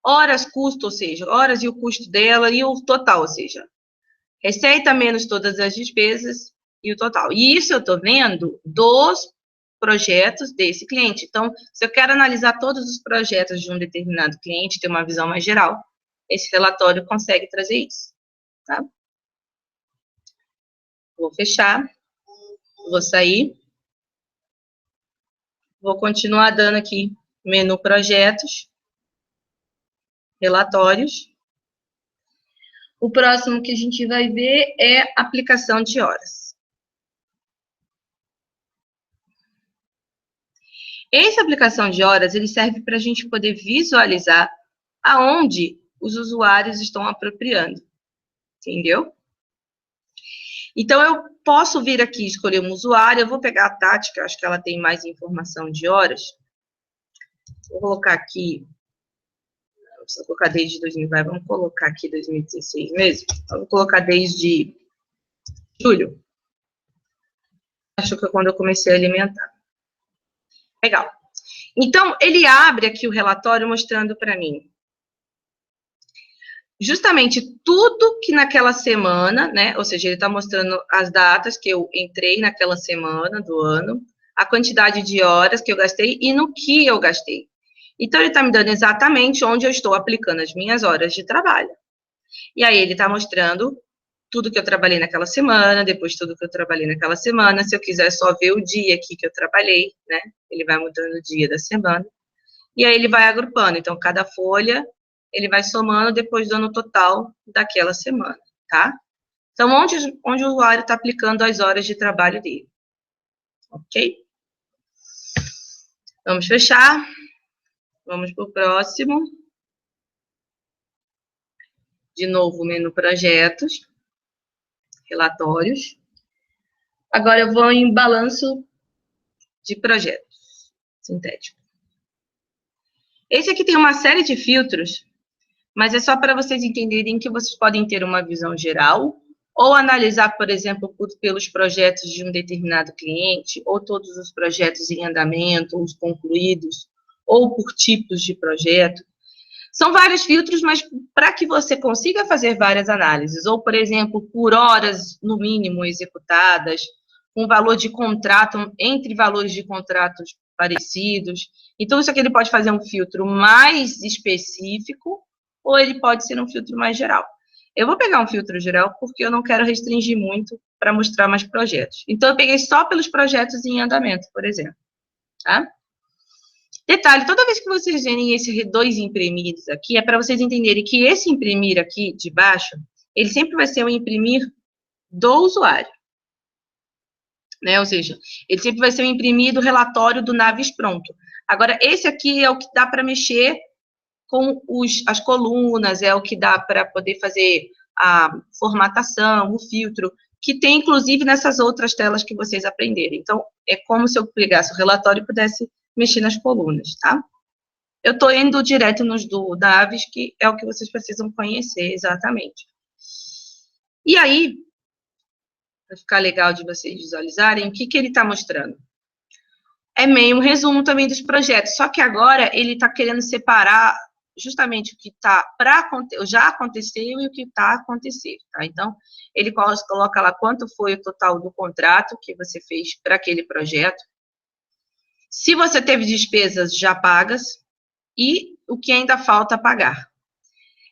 horas, custo, ou seja, horas e o custo dela, e o total, ou seja, receita menos todas as despesas e o total. E isso eu estou vendo dos projetos desse cliente. Então, se eu quero analisar todos os projetos de um determinado cliente, ter uma visão mais geral, esse relatório consegue trazer isso, tá? Vou fechar, vou sair, vou continuar dando aqui menu projetos, relatórios. O próximo que a gente vai ver é aplicação de horas. Essa aplicação de horas, ele serve para a gente poder visualizar aonde os usuários estão apropriando, entendeu? Então, eu posso vir aqui escolher um usuário, eu vou pegar a Tati, que eu acho que ela tem mais informação de horas. Vou colocar aqui, não precisa colocar desde 2000, vamos colocar aqui 2016 mesmo. Vamos colocar desde julho. Acho que é quando eu comecei a alimentar. Legal. Então, ele abre aqui o relatório mostrando para mim justamente tudo que naquela semana, né? Ou seja, ele está mostrando as datas que eu entrei naquela semana do ano, a quantidade de horas que eu gastei e no que eu gastei. Então, ele está me dando exatamente onde eu estou aplicando as minhas horas de trabalho. E aí, ele está mostrando tudo que eu trabalhei naquela semana, depois tudo que eu trabalhei naquela semana. Se eu quiser só ver o dia aqui que eu trabalhei, né? Ele vai mudando o dia da semana. E aí, ele vai agrupando. Então, cada folha, ele vai somando, depois dando o total daquela semana, tá? Então, onde o usuário está aplicando as horas de trabalho dele. Ok? Vamos fechar. Vamos para o próximo. De novo, menu projetos. Relatórios. Agora eu vou em balanço de projetos. Sintético. Esse aqui tem uma série de filtros, mas é só para vocês entenderem que vocês podem ter uma visão geral, ou analisar, por exemplo, pelos projetos de um determinado cliente, ou todos os projetos em andamento, ou os concluídos, ou por tipos de projeto. São vários filtros, mas para que você consiga fazer várias análises, ou, por exemplo, por horas, no mínimo, executadas, um valor de contrato, entre valores de contratos parecidos. Então, isso aqui ele pode fazer um filtro mais específico, ou ele pode ser um filtro mais geral. Eu vou pegar um filtro geral porque eu não quero restringir muito para mostrar mais projetos. Então, eu peguei só pelos projetos em andamento, por exemplo. Tá? Detalhe, toda vez que vocês verem esses 2 imprimidos aqui, é para vocês entenderem que esse imprimir aqui de baixo, ele sempre vai ser um imprimir do usuário. Né? Ou seja, ele sempre vai ser um imprimir do relatório do Navis pronto. Agora, esse aqui é o que dá para mexer com as colunas, é o que dá para poder fazer a formatação, o filtro, que tem, inclusive, nessas outras telas que vocês aprenderem. Então, é como se eu pegasse o relatório e pudesse mexer nas colunas, tá? Eu estou indo direto nos do Navis, que é o que vocês precisam conhecer exatamente. E aí, para ficar legal de vocês visualizarem, o que ele está mostrando? é meio um resumo também dos projetos, só que agora ele está querendo separar justamente o que está já aconteceu e o que está acontecendo, tá? Então, ele coloca lá quanto foi o total do contrato que você fez para aquele projeto, se você teve despesas já pagas e o que ainda falta pagar.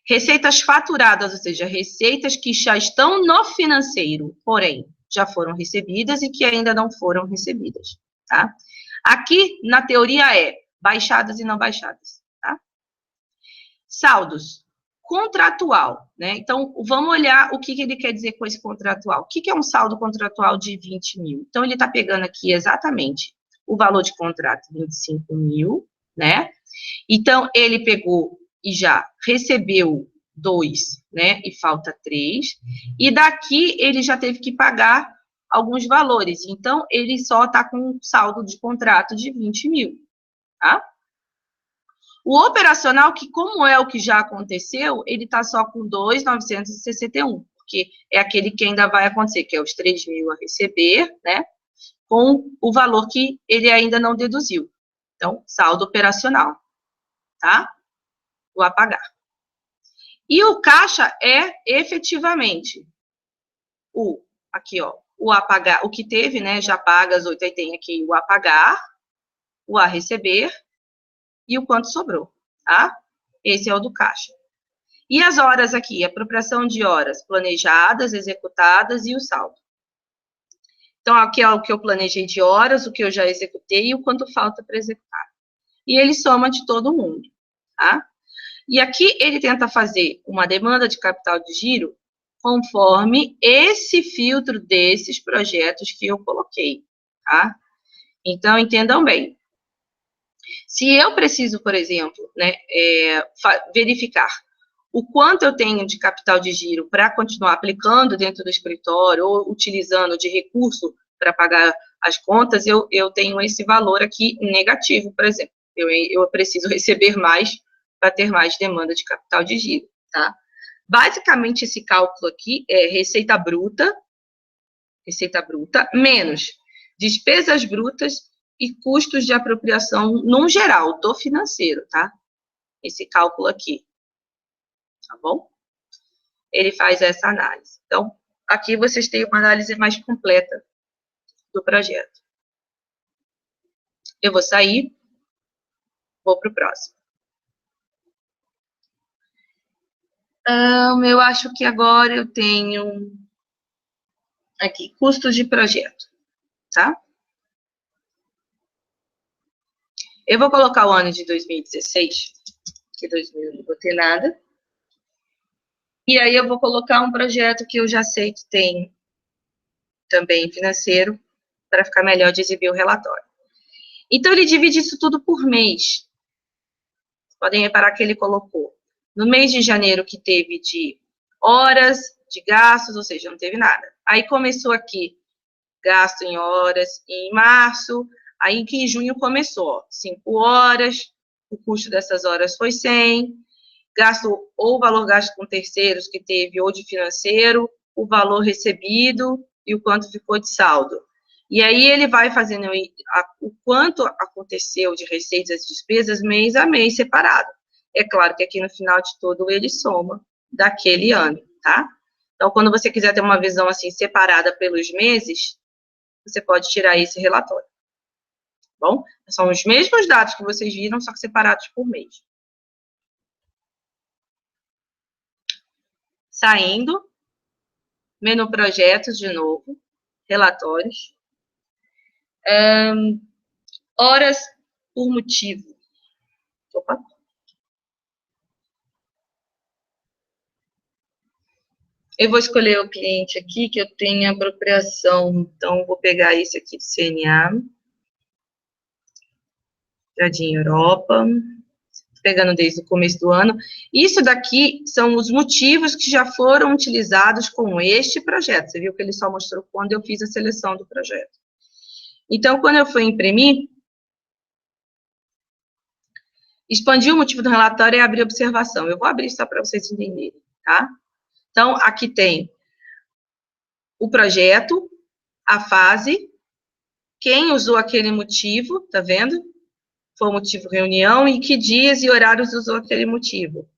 Receitas faturadas, ou seja, receitas que já estão no financeiro, porém, já foram recebidas e que ainda não foram recebidas, tá? Aqui, na teoria, é baixadas e não baixadas, tá? Saldos. Contratual, né? Então, vamos olhar o que ele quer dizer com esse contratual. O que é um saldo contratual de 20 mil? Então, ele está pegando aqui exatamente o valor de contrato, 25 mil, né? Então, ele pegou e já recebeu 2, né? E falta 3. E daqui, ele já teve que pagar alguns valores. Então, ele só está com um saldo de contrato de 20 mil, tá? O operacional, que como é o que já aconteceu, ele está só com 2.961, porque é aquele que ainda vai acontecer, que é os 3 mil a receber, né? Com o valor que ele ainda não deduziu. Então, saldo operacional, tá? O a pagar. E o caixa é efetivamente aqui, ó, o a pagar, o que teve, né? Já paga as 8, aí tem aqui o a pagar, o a receber e o quanto sobrou, tá? Esse é o do caixa. E as horas aqui, apropriação de horas planejadas, executadas e o saldo. Então, aqui é o que eu planejei de horas, o que eu já executei e o quanto falta para executar. E ele soma de todo mundo, tá? E aqui ele tenta fazer uma demanda de capital de giro conforme esse filtro desses projetos que eu coloquei, tá? Então, entendam bem. Se eu preciso, por exemplo, né, verificar o quanto eu tenho de capital de giro para continuar aplicando dentro do escritório ou utilizando de recurso para pagar as contas, eu tenho esse valor aqui negativo, por exemplo. Eu preciso receber mais para ter mais demanda de capital de giro, tá? Basicamente, esse cálculo aqui é receita bruta, menos despesas brutas e custos de apropriação, num geral, do financeiro, tá? Esse cálculo aqui, tá bom? Ele faz essa análise. Então, aqui vocês têm uma análise mais completa do projeto. Eu vou sair, vou para o próximo. Eu acho que agora eu tenho aqui, custos de projeto, tá? Eu vou colocar o ano de 2016, que 2000 não botei nada. E aí eu vou colocar um projeto que eu já sei que tem também financeiro, para ficar melhor de exibir o relatório. Então, ele divide isso tudo por mês. Vocês podem reparar que ele colocou no mês de janeiro que teve de horas, de gastos, ou seja, não teve nada. Aí começou aqui, gasto em horas, em março, aí que em junho começou, ó, 5 horas, o custo dessas horas foi 100, gasto ou valor gasto com terceiros que teve, ou de financeiro, o valor recebido e o quanto ficou de saldo. E aí ele vai fazendo o quanto aconteceu de receitas e despesas mês a mês separado. É claro que aqui no final de todo ele soma daquele ano, tá? Então, quando você quiser ter uma visão assim separada pelos meses, você pode tirar esse relatório. Bom, são os mesmos dados que vocês viram, só que separados por mês. Saindo, menu projetos de novo, relatórios. Horas por motivo. Opa. Eu vou escolher o cliente aqui, que eu tenho apropriação. Então, vou pegar esse aqui do CNA. Jardim Europa. Pegando desde o começo do ano. Isso daqui são os motivos que já foram utilizados com este projeto. Você viu que ele só mostrou quando eu fiz a seleção do projeto. Então, quando eu fui imprimir, expandir o motivo do relatório e abrir observação. Eu vou abrir só para vocês entenderem, tá? Então, aqui tem o projeto, a fase, quem usou aquele motivo, tá vendo? Foi o motivo reunião, e que dias e horários usou aquele motivo.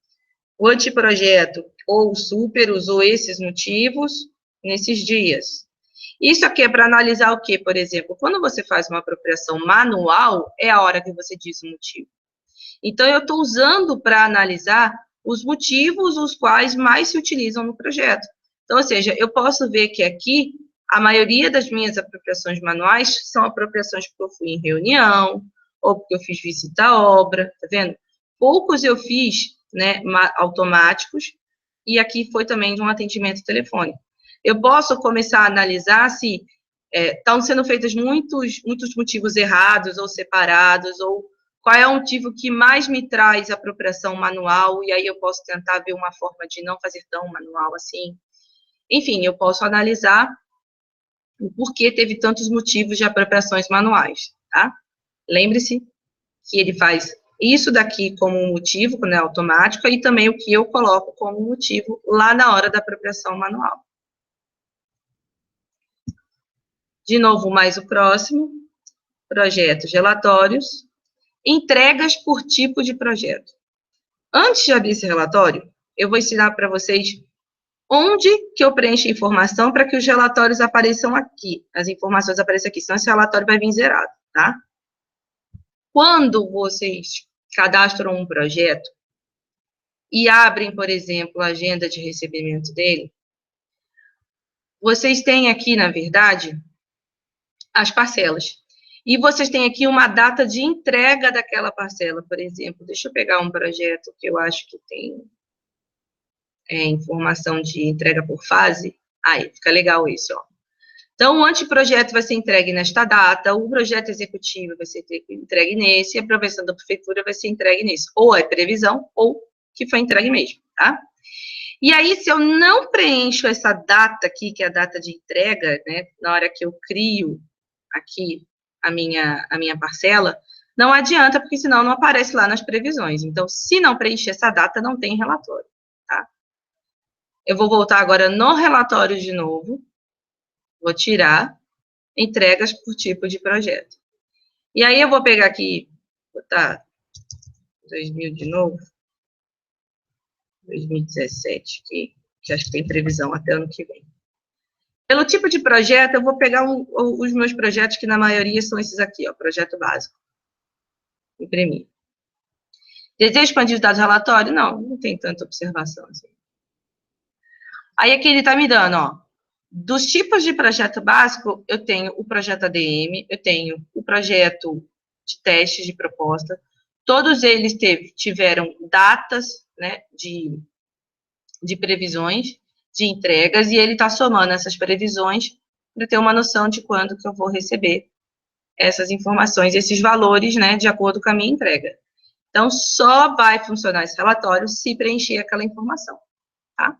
O anteprojeto ou o super usou esses motivos nesses dias. Isso aqui é para analisar o quê, por exemplo? Quando você faz uma apropriação manual, é a hora que você diz o motivo. Então, eu estou usando para analisar os motivos os quais mais se utilizam no projeto. Então, ou seja, eu posso ver que aqui, a maioria das minhas apropriações manuais são apropriações porque eu fui em reunião, ou porque eu fiz visita à obra, tá vendo? Poucos eu fiz, né, automáticos, e aqui foi também de um atendimento telefônico. Eu posso começar a analisar se estão sendo feitos muitos motivos errados ou separados, ou qual é o motivo que mais me traz apropriação manual, e aí eu posso tentar ver uma forma de não fazer tão manual assim. Enfim, eu posso analisar o porquê teve tantos motivos de apropriações manuais, tá? Lembre-se que ele faz isso daqui como um motivo, quando é automático, e também o que eu coloco como motivo lá na hora da apropriação manual. De novo, mais o próximo, projetos, relatórios, entregas por tipo de projeto. Antes de abrir esse relatório, eu vou ensinar para vocês onde que eu preencho a informação para que os relatórios apareçam aqui, as informações apareçam aqui, senão esse relatório vai vir zerado, tá? Quando vocês cadastram um projeto e abrem, por exemplo, a agenda de recebimento dele, vocês têm aqui, na verdade, as parcelas. E vocês têm aqui uma data de entrega daquela parcela, por exemplo. Deixa eu pegar um projeto que eu acho que tem informação de entrega por fase. Aí, fica legal isso, ó. Então, o anteprojeto vai ser entregue nesta data, o projeto executivo vai ser entregue nesse, e a aprovação da prefeitura vai ser entregue nesse. Ou é previsão, ou que foi entregue mesmo, tá? E aí, se eu não preencho essa data aqui, que é a data de entrega, né, na hora que eu crio aqui a minha parcela, não adianta, porque senão não aparece lá nas previsões. Então, se não preencher essa data, não tem relatório, tá? Eu vou voltar agora no relatório de novo, vou tirar entregas por tipo de projeto. E aí, eu vou pegar aqui, botar 2000 de novo, 2017, que acho que tem previsão até ano que vem. Pelo tipo de projeto, eu vou pegar os meus projetos, que na maioria são esses aqui, ó, projeto básico. Imprimir. Deseja expandir os dados do relatório? Não tem tanta observação assim. Aí aqui ele está me dando, ó, dos tipos de projeto básico, eu tenho o projeto ADM, eu tenho o projeto de testes de proposta, todos eles tiveram datas, né, de previsões, de entregas, e ele está somando essas previsões para ter uma noção de quando que eu vou receber essas informações, esses valores, né, de acordo com a minha entrega. Então, só vai funcionar esse relatório se preencher aquela informação, tá?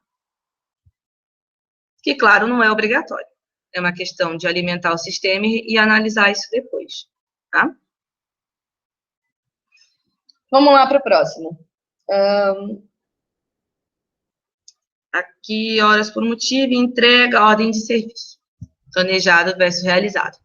Que, claro, não é obrigatório. É uma questão de alimentar o sistema e analisar isso depois, tá? Vamos lá para o próximo. Aqui, horas por motivo, entrega, ordem de serviço. Planejado versus realizado.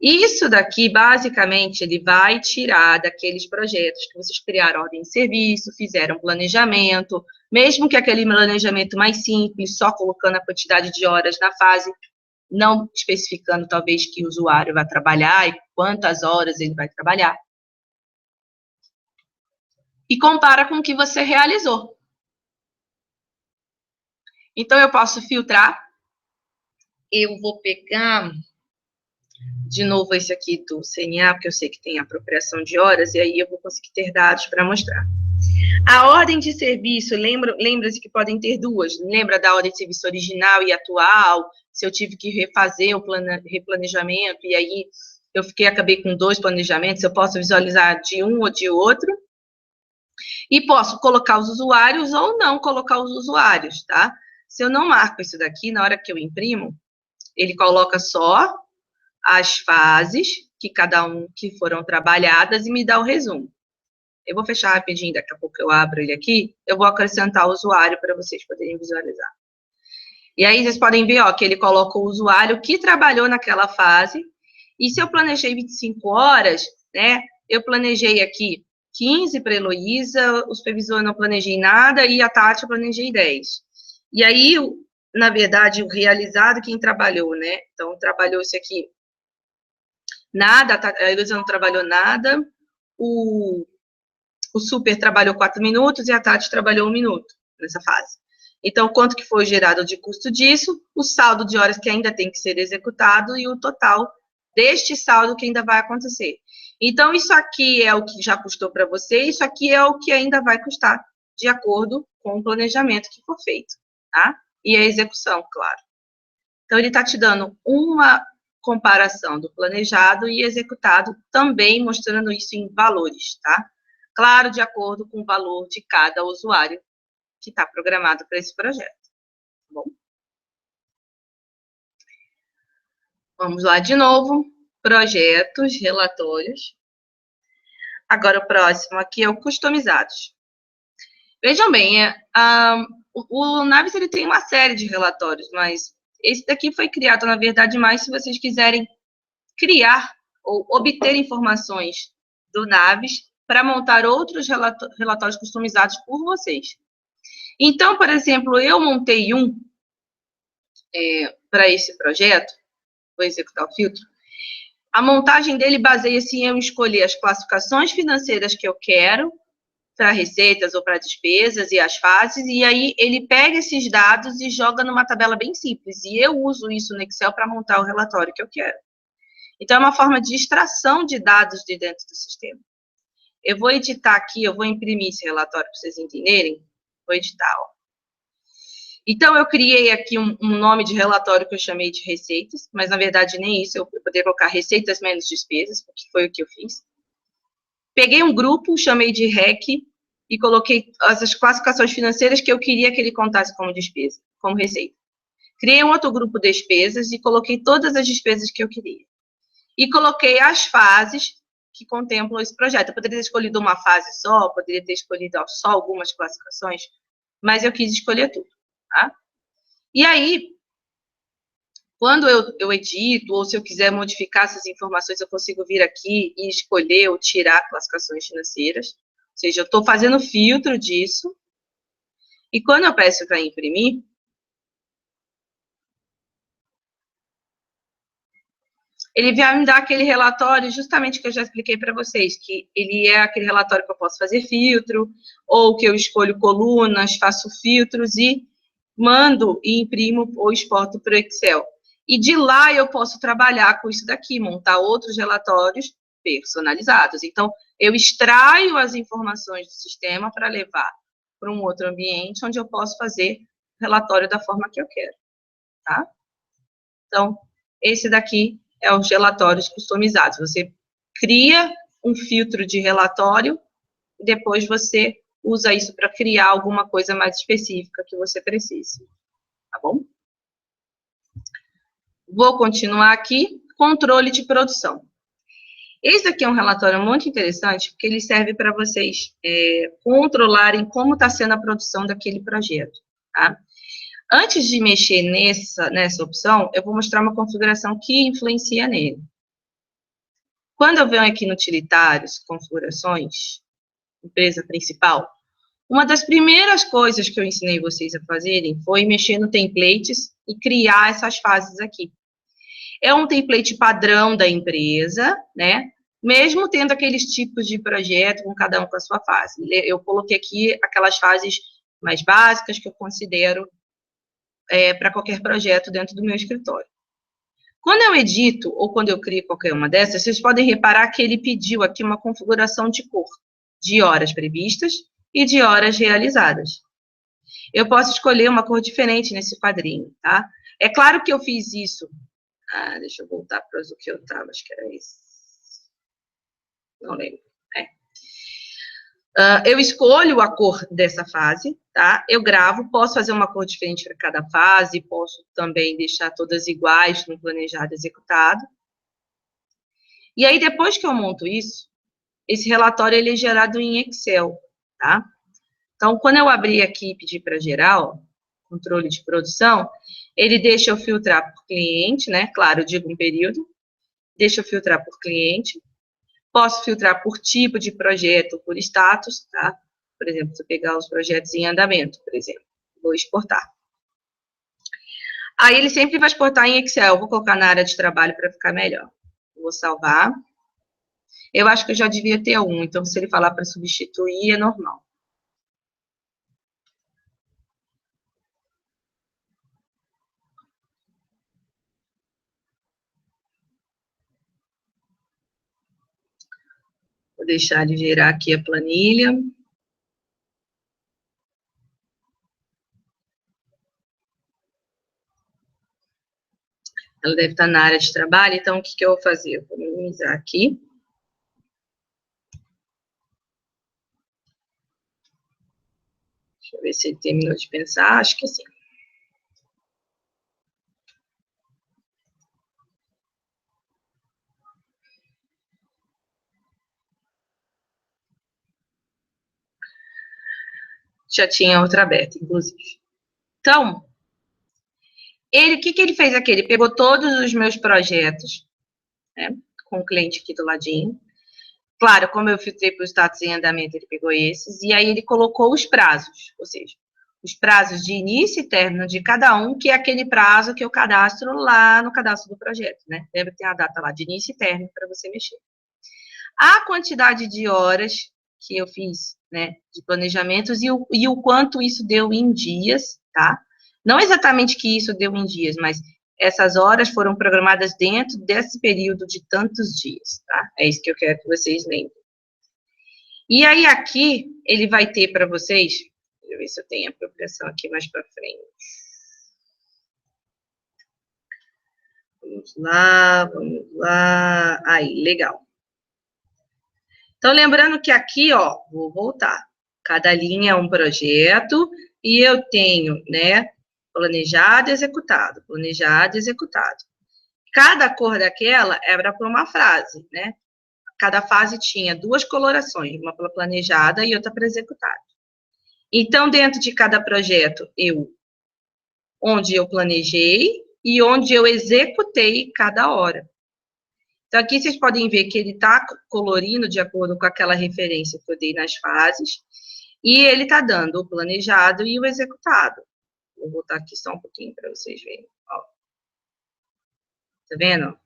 Isso daqui, basicamente, ele vai tirar daqueles projetos que vocês criaram ordem de serviço, fizeram planejamento, mesmo que aquele planejamento mais simples, só colocando a quantidade de horas na fase, não especificando, talvez, que o usuário vai trabalhar e quantas horas ele vai trabalhar. E compara com o que você realizou. Então, eu posso filtrar. Eu vou pegar, de novo, esse aqui do CNA, porque eu sei que tem apropriação de horas, e aí eu vou conseguir ter dados para mostrar. A ordem de serviço, lembra-se que podem ter duas. Lembra da ordem de serviço original e atual? Se eu tive que refazer o replanejamento, e aí acabei com 2 planejamentos, eu posso visualizar de um ou de outro. E posso colocar os usuários ou não colocar os usuários, tá? Se eu não marco isso daqui, na hora que eu imprimo, ele coloca só as fases que cada um que foram trabalhadas e me dá o resumo. Eu vou fechar rapidinho, daqui a pouco eu abro ele aqui, eu vou acrescentar o usuário para vocês poderem visualizar. E aí vocês podem ver, ó, que ele coloca o usuário que trabalhou naquela fase E se eu planejei 25 horas, né, eu planejei aqui 15 para a Heloísa, o supervisor eu não planejei nada, e a Tati eu planejei 10. E aí, na verdade, o realizado, quem trabalhou, né? Então, trabalhou esse aqui, nada, a Heloísa não trabalhou nada, o super trabalhou 4 minutos e a Tati trabalhou 1 minuto nessa fase. Então, quanto que foi gerado de custo disso, o saldo de horas que ainda tem que ser executado e o total deste saldo que ainda vai acontecer. Então, isso aqui é o que já custou para você, isso aqui é o que ainda vai custar, de acordo com o planejamento que for feito, tá? E a execução, claro. Então, ele está te dando uma comparação do planejado e executado, também mostrando isso em valores, tá? Claro, de acordo com o valor de cada usuário que está programado para esse projeto, tá bom? Vamos lá de novo, projetos, relatórios. Agora, o próximo aqui é o customizados. Vejam bem, o Naves ele tem uma série de relatórios, mas esse daqui foi criado, na verdade, mais se vocês quiserem criar ou obter informações do Naves para montar outros relatórios customizados por vocês. Então, por exemplo, eu montei um para esse projeto, vou executar o filtro. A montagem dele baseia-se em eu escolher as classificações financeiras que eu quero, para receitas ou para despesas e as fases, e aí ele pega esses dados e joga numa tabela bem simples, e eu uso isso no Excel para montar o relatório que eu quero. Então, é uma forma de extração de dados de dentro do sistema. Eu vou editar aqui, eu vou imprimir esse relatório para vocês entenderem. Vou editar, ó. Então, eu criei aqui um nome de relatório que eu chamei de receitas, mas, na verdade, nem isso. Eu poderia colocar receitas menos despesas, porque foi o que eu fiz. Peguei um grupo, chamei de REC, e coloquei as classificações financeiras que eu queria que ele contasse como despesa, como receita. Criei um outro grupo de despesas e coloquei todas as despesas que eu queria. E coloquei as fases que contemplam esse projeto. Eu poderia ter escolhido uma fase só, poderia ter escolhido só algumas classificações, mas eu quis escolher tudo, tá? E aí, quando eu edito, ou se eu quiser modificar essas informações, eu consigo vir aqui e escolher ou tirar classificações financeiras. Ou seja, eu estou fazendo filtro disso. E quando eu peço para imprimir, ele vai me dar aquele relatório justamente que eu já expliquei para vocês, que ele é aquele relatório que eu posso fazer filtro, ou que eu escolho colunas, faço filtros e mando e imprimo ou exporto para o Excel. E de lá eu posso trabalhar com isso daqui, montar outros relatórios personalizados. Então, eu extraio as informações do sistema para levar para um outro ambiente, onde eu posso fazer relatório da forma que eu quero, tá? Então, esse daqui é os relatórios customizados. Você cria um filtro de relatório e depois você usa isso para criar alguma coisa mais específica que você precise, tá bom? Vou continuar aqui, controle de produção. Esse aqui é um relatório muito interessante, porque ele serve para vocês controlarem como está sendo a produção daquele projeto, tá? Antes de mexer nessa opção, eu vou mostrar uma configuração que influencia nele. Quando eu venho aqui no utilitários, configurações, empresa principal, uma das primeiras coisas que eu ensinei vocês a fazerem foi mexer no templates e criar essas fases aqui. É um template padrão da empresa, né? Mesmo tendo aqueles tipos de projeto, com cada um com a sua fase. Eu coloquei aqui aquelas fases mais básicas que eu considero para qualquer projeto dentro do meu escritório. Quando eu edito, ou quando eu crio qualquer uma dessas, vocês podem reparar que ele pediu aqui uma configuração de cor, de horas previstas e de horas realizadas. Eu posso escolher uma cor diferente nesse quadrinho, tá? É claro que eu fiz isso. Deixa eu voltar para o que eu estava, acho que era esse. Não lembro. Eu escolho a cor dessa fase, tá? Eu gravo, posso fazer uma cor diferente para cada fase, posso também deixar todas iguais no planejado e executado. E aí, depois que eu monto isso, esse relatório ele é gerado em Excel, tá? Então, quando eu abrir aqui e pedir para gerar, ó, controle de produção, ele deixa eu filtrar por cliente, né? Claro, eu digo um período. Deixa eu filtrar por cliente. Posso filtrar por tipo de projeto, por status, tá? Por exemplo, se eu pegar os projetos em andamento, por exemplo, vou exportar. Aí ele sempre vai exportar em Excel. Eu vou colocar na área de trabalho para ficar melhor. Vou salvar. Eu acho que eu já devia ter um, então se ele falar para substituir, é normal. Vou deixar ele gerar aqui a planilha. Ela deve estar na área de trabalho, então o que eu vou fazer? Eu vou minimizar aqui. Deixa eu ver se ele terminou de pensar, acho que sim. Já tinha outra aberta, inclusive. Então, o que ele fez aqui? Ele pegou todos os meus projetos, né, com o cliente aqui do ladinho. Claro, como eu filtrei para o status em andamento, ele pegou esses, e aí ele colocou os prazos, ou seja, os prazos de início e término de cada um, que é aquele prazo que eu cadastro lá no cadastro do projeto, né? Lembra que tem a data lá de início e término para você mexer. A quantidade de horas que eu fiz, né, de planejamentos e o quanto isso deu em dias, tá? Não exatamente que isso deu em dias, mas essas horas foram programadas dentro desse período de tantos dias, tá? É isso que eu quero que vocês lembrem. E aí aqui, ele vai ter para vocês, deixa eu ver se eu tenho a apropriação aqui mais para frente. Vamos lá. Aí, legal. Então, lembrando que aqui, ó, vou voltar. Cada linha é um projeto e eu tenho, né, planejado e executado, planejado e executado. Cada cor daquela era para uma frase, né? Cada fase tinha duas colorações, uma para planejada e outra para executada. Então, dentro de cada projeto, onde eu planejei e onde eu executei cada hora. Então, aqui vocês podem ver que ele está colorindo de acordo com aquela referência que eu dei nas fases, e ele está dando o planejado e o executado. Vou voltar aqui só um pouquinho para vocês verem. Ó. Tá vendo?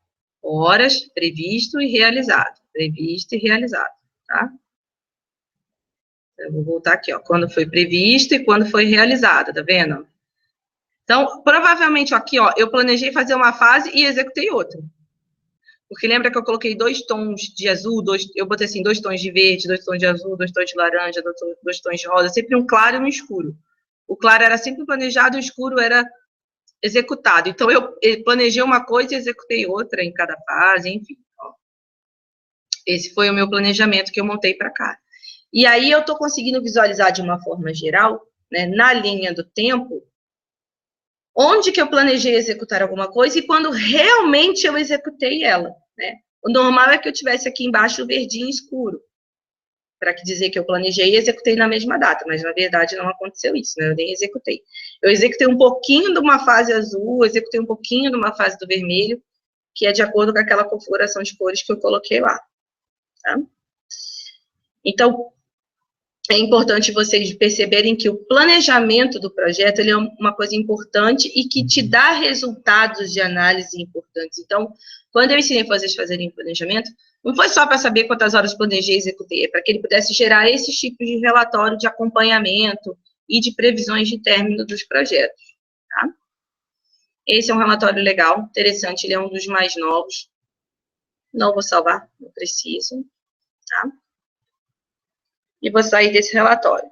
Horas, previsto e realizado. Previsto e realizado, tá? Eu vou voltar aqui, ó. Quando foi previsto e quando foi realizado, tá vendo? Então, provavelmente aqui, ó, eu planejei fazer uma fase e executei outra. Porque lembra que eu coloquei 2 tons de azul, eu botei assim, 2 tons de verde, 2 tons de azul, 2 tons de laranja, 2 tons de rosa, sempre um claro e um escuro. O claro era sempre planejado, o escuro era executado. Então, eu planejei uma coisa e executei outra em cada fase, enfim. Ó. Esse foi o meu planejamento que eu montei para cá. E aí, eu estou conseguindo visualizar de uma forma geral, né, na linha do tempo, onde que eu planejei executar alguma coisa e quando realmente eu executei ela, né? O normal é que eu tivesse aqui embaixo o verdinho escuro, para dizer que eu planejei e executei na mesma data, mas na verdade não aconteceu isso, né? Eu nem executei. Eu executei um pouquinho de uma fase azul, executei um pouquinho de uma fase do vermelho, que é de acordo com aquela configuração de cores que eu coloquei lá, tá? Então, é importante vocês perceberem que o planejamento do projeto ele é uma coisa importante e que te dá resultados de análise importantes. Então, quando eu ensinei vocês a fazerem planejamento, não foi só para saber quantas horas planejei e executei, é para que ele pudesse gerar esses tipos de relatório de acompanhamento e de previsões de término dos projetos. Tá? Esse é um relatório legal, interessante, ele é um dos mais novos. Não vou salvar, não preciso. Tá? E vou sair desse relatório.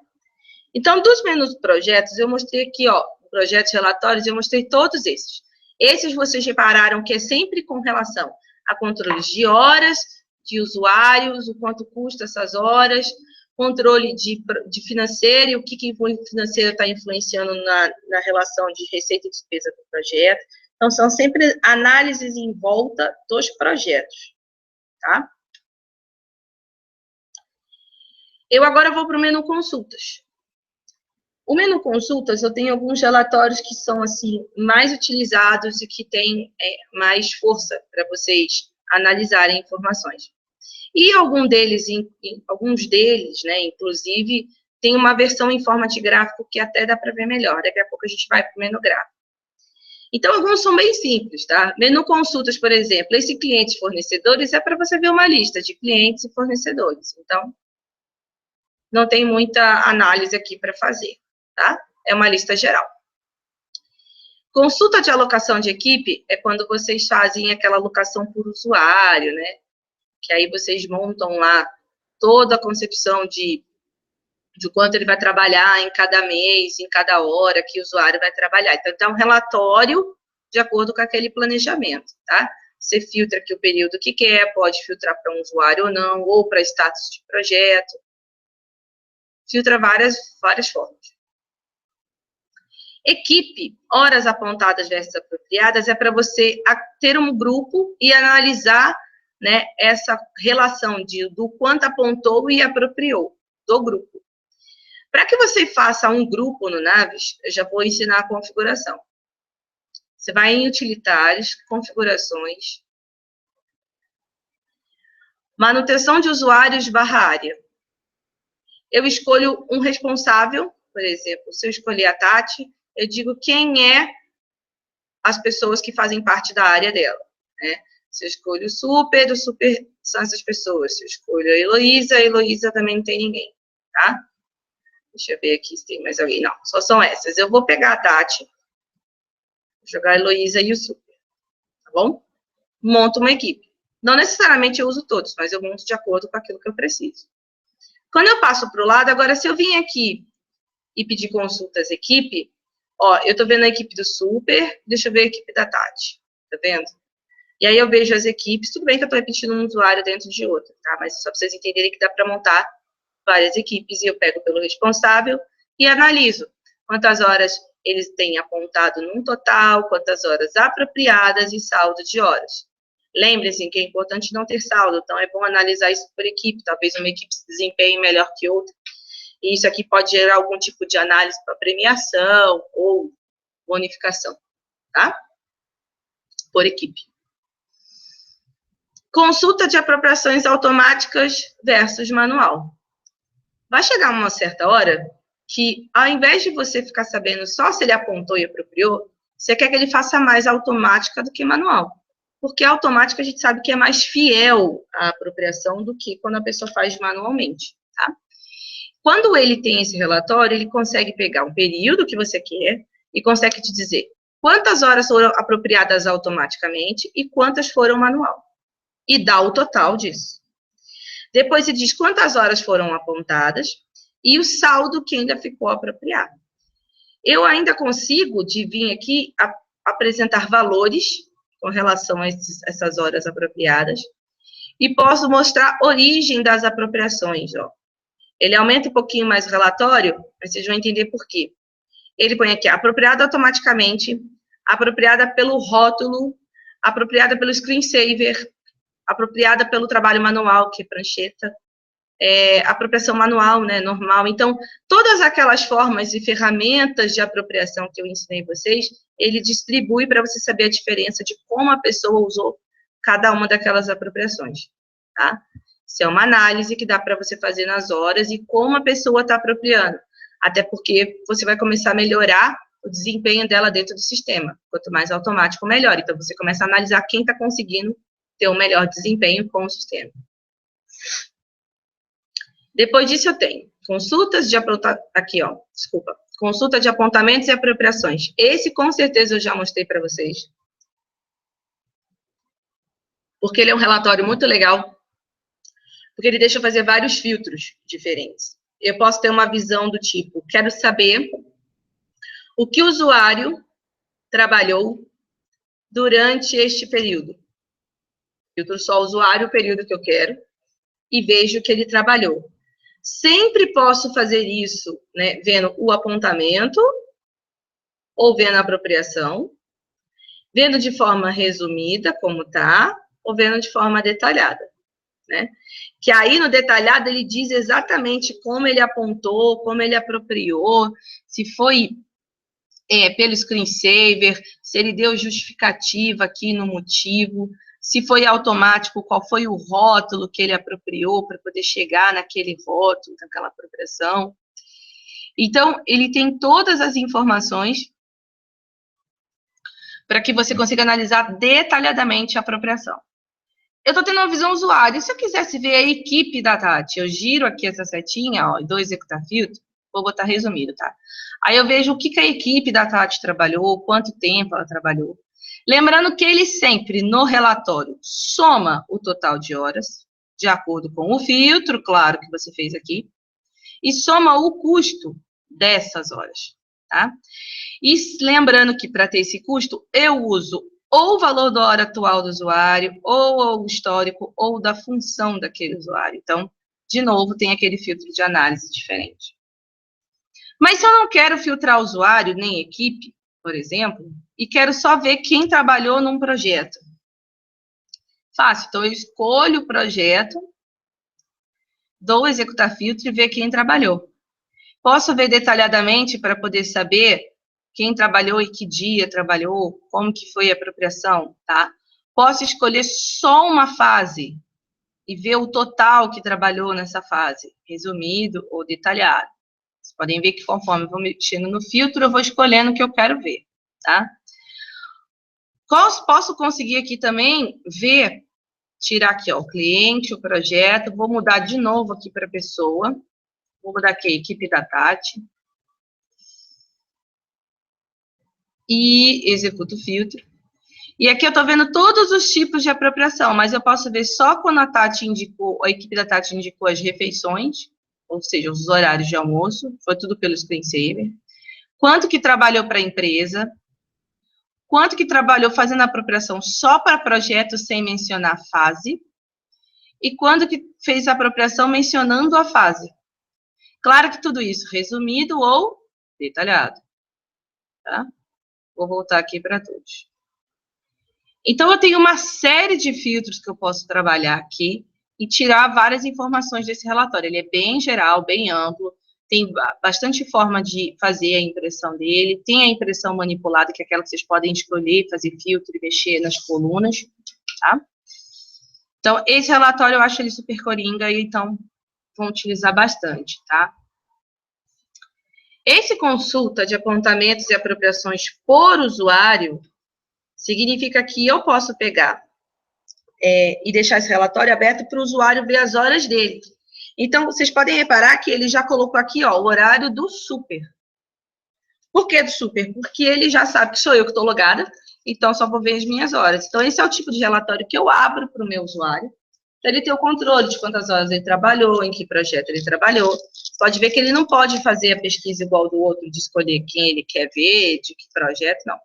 Então, dos menus projetos, eu mostrei aqui, ó, projetos, relatórios, eu mostrei todos esses. Esses vocês repararam que é sempre com relação a controles de horas, de usuários, o quanto custa essas horas, controle de financeiro e o que o financeiro está influenciando na relação de receita e despesa do projeto. Então, são sempre análises em volta dos projetos, tá? Eu agora vou para o menu consultas. O menu consultas, eu tenho alguns relatórios que são, assim, mais utilizados e que têm mais força para vocês analisarem informações. E alguns deles, né, inclusive, tem uma versão em forma de gráfico que até dá para ver melhor. Daqui a pouco a gente vai para o menu gráfico. Então, alguns são bem simples, tá? Menu consultas, por exemplo, esse clientes e fornecedores é para você ver uma lista de clientes e fornecedores. Então, não tem muita análise aqui para fazer, tá? É uma lista geral. Consulta de alocação de equipe é quando vocês fazem aquela alocação por usuário, né? Que aí vocês montam lá toda a concepção de quanto ele vai trabalhar em cada mês, em cada hora que o usuário vai trabalhar. Então, dá um relatório de acordo com aquele planejamento, tá? Você filtra aqui o período que quer, pode filtrar para um usuário ou não, ou para status de projeto. Filtra várias formas. Equipe, horas apontadas versus apropriadas, é para você ter um grupo e analisar, né, essa relação do quanto apontou e apropriou do grupo. Para que você faça um grupo no Navis, eu já vou ensinar a configuração. Você vai em utilitários, configurações, manutenção de usuários / área. Eu escolho um responsável, por exemplo, se eu escolher a Tati, eu digo quem é as pessoas que fazem parte da área dela, né? Se eu escolho o super são essas pessoas. Se eu escolho a Heloísa também não tem ninguém, tá? Deixa eu ver aqui se tem mais alguém. Não, só são essas. Eu vou pegar a Tati, vou jogar a Heloísa e o super, tá bom? Monto uma equipe. Não necessariamente eu uso todos, mas eu monto de acordo com aquilo que eu preciso. Quando eu passo para o lado, agora se eu vim aqui e pedir consultas equipe, ó, eu tô vendo a equipe do super, deixa eu ver a equipe da Tati, tá vendo? E aí eu vejo as equipes, tudo bem que eu tô repetindo um usuário dentro de outro, tá? Mas só para vocês entenderem que dá para montar várias equipes, e eu pego pelo responsável e analiso quantas horas eles têm apontado num total, quantas horas apropriadas e saldo de horas. Lembre-se que é importante não ter saldo, então é bom analisar isso por equipe, talvez uma equipe se desempenhe melhor que outra. E isso aqui pode gerar algum tipo de análise para premiação ou bonificação, tá? Por equipe. Consulta de apropriações automáticas versus manual. Vai chegar uma certa hora que, ao invés de você ficar sabendo só se ele apontou e apropriou, você quer que ele faça mais automática do que manual. Porque a automática a gente sabe que é mais fiel à apropriação do que quando a pessoa faz manualmente, tá? Quando ele tem esse relatório, ele consegue pegar um período que você quer e consegue te dizer quantas horas foram apropriadas automaticamente e quantas foram manual. E dá o total disso. Depois ele diz quantas horas foram apontadas e o saldo que ainda ficou apropriado. Eu ainda consigo vir aqui apresentar valores com relação a essas horas apropriadas e posso mostrar a origem das apropriações, ó. Ele aumenta um pouquinho mais o relatório, mas vocês vão entender por quê. Ele põe aqui, apropriada automaticamente, apropriada pelo rótulo, apropriada pelo screensaver, apropriada pelo trabalho manual, que é prancheta, apropriação manual, né, normal. Então, todas aquelas formas e ferramentas de apropriação que eu ensinei vocês, ele distribui para você saber a diferença de como a pessoa usou cada uma daquelas apropriações, tá? Isso é uma análise que dá para você fazer nas horas e como a pessoa está apropriando. Até porque você vai começar a melhorar o desempenho dela dentro do sistema. Quanto mais automático, melhor. Então, você começa a analisar quem está conseguindo ter um melhor desempenho com o sistema. Depois disso, eu tenho consultas de consulta de apontamentos e apropriações. Esse, com certeza, eu já mostrei para vocês. Porque ele é um relatório muito legal. Porque ele deixa eu fazer vários filtros diferentes. Eu posso ter uma visão do tipo, quero saber o que o usuário trabalhou durante este período. Filtro só o usuário, o período que eu quero, e vejo que ele trabalhou. Sempre posso fazer isso, né, vendo o apontamento, ou vendo a apropriação, vendo de forma resumida, como tá, ou vendo de forma detalhada, né? Que aí, no detalhado, ele diz exatamente como ele apontou, como ele apropriou, se foi pelo screensaver, se ele deu justificativa aqui no motivo, se foi automático, qual foi o rótulo que ele apropriou para poder chegar naquele rótulo, naquela apropriação. Então, ele tem todas as informações para que você consiga analisar detalhadamente a apropriação. Eu estou tendo uma visão usuário. Se eu quisesse ver a equipe da Tati, eu giro aqui essa setinha, ó, do executar filtro, vou botar resumido, tá? Aí eu vejo o que a equipe da Tati trabalhou, quanto tempo ela trabalhou. Lembrando que ele sempre, no relatório, soma o total de horas, de acordo com o filtro, claro, que você fez aqui, e soma o custo dessas horas, tá? E lembrando que para ter esse custo, eu uso ou o valor da hora atual do usuário, ou o histórico, ou da função daquele usuário. Então, de novo, tem aquele filtro de análise diferente. Mas se eu não quero filtrar usuário, nem equipe, por exemplo, e quero só ver quem trabalhou num projeto. Fácil, então eu escolho o projeto, dou o executar filtro e ver quem trabalhou. Posso ver detalhadamente para poder saber quem trabalhou e que dia trabalhou, como que foi a apropriação, tá? Posso escolher só uma fase e ver o total que trabalhou nessa fase, resumido ou detalhado. Vocês podem ver que conforme eu vou mexendo no filtro, eu vou escolhendo o que eu quero ver, tá? Posso conseguir aqui também ver, tirar aqui, ó, o cliente, o projeto, vou mudar de novo aqui para a pessoa, vou mudar aqui a equipe da Tati, e executo o filtro. E aqui eu estou vendo todos os tipos de apropriação, mas eu posso ver só quando a Tati indicou, a equipe da Tati indicou as refeições, ou seja, os horários de almoço, foi tudo pelo screensaver. Quanto que trabalhou para a empresa, quanto que trabalhou fazendo a apropriação só para projeto sem mencionar a fase, e quando que fez a apropriação mencionando a fase. Claro que tudo isso resumido ou detalhado, tá? Vou voltar aqui para todos. Então, eu tenho uma série de filtros que eu posso trabalhar aqui e tirar várias informações desse relatório. Ele é bem geral, bem amplo, tem bastante forma de fazer a impressão dele, tem a impressão manipulada, que é aquela que vocês podem escolher, fazer filtro e mexer nas colunas, tá? Então, esse relatório eu acho ele super coringa, e então vão utilizar bastante, tá? Esse consulta de apontamentos e apropriações por usuário significa que eu posso pegar e deixar esse relatório aberto para o usuário ver as horas dele. Então, vocês podem reparar que ele já colocou aqui, ó, o horário do super. Por que do super? Porque ele já sabe que sou eu que estou logada, então só vou ver as minhas horas. Então, esse é o tipo de relatório que eu abro para o meu usuário, para ele ter o controle de quantas horas ele trabalhou, em que projeto ele trabalhou. Pode ver que ele não pode fazer a pesquisa igual do outro, de escolher quem ele quer ver, de que projeto, não.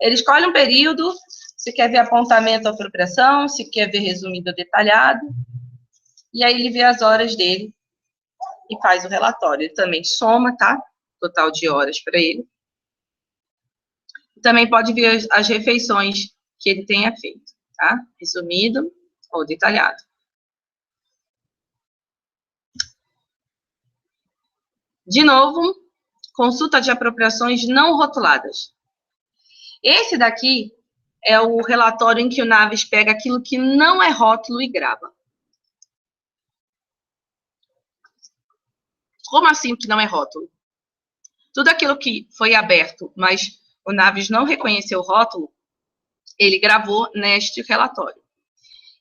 Ele escolhe um período, se quer ver apontamento ou apropriação, se quer ver resumido ou detalhado, e aí ele vê as horas dele e faz o relatório. Ele também soma, tá? Total de horas para ele. Também pode ver as refeições que ele tenha feito, tá? Resumido ou detalhado. De novo, consulta de apropriações não rotuladas. Esse daqui é o relatório em que o Naves pega aquilo que não é rótulo e grava. Como assim que não é rótulo? Tudo aquilo que foi aberto, mas o Naves não reconheceu o rótulo, ele gravou neste relatório.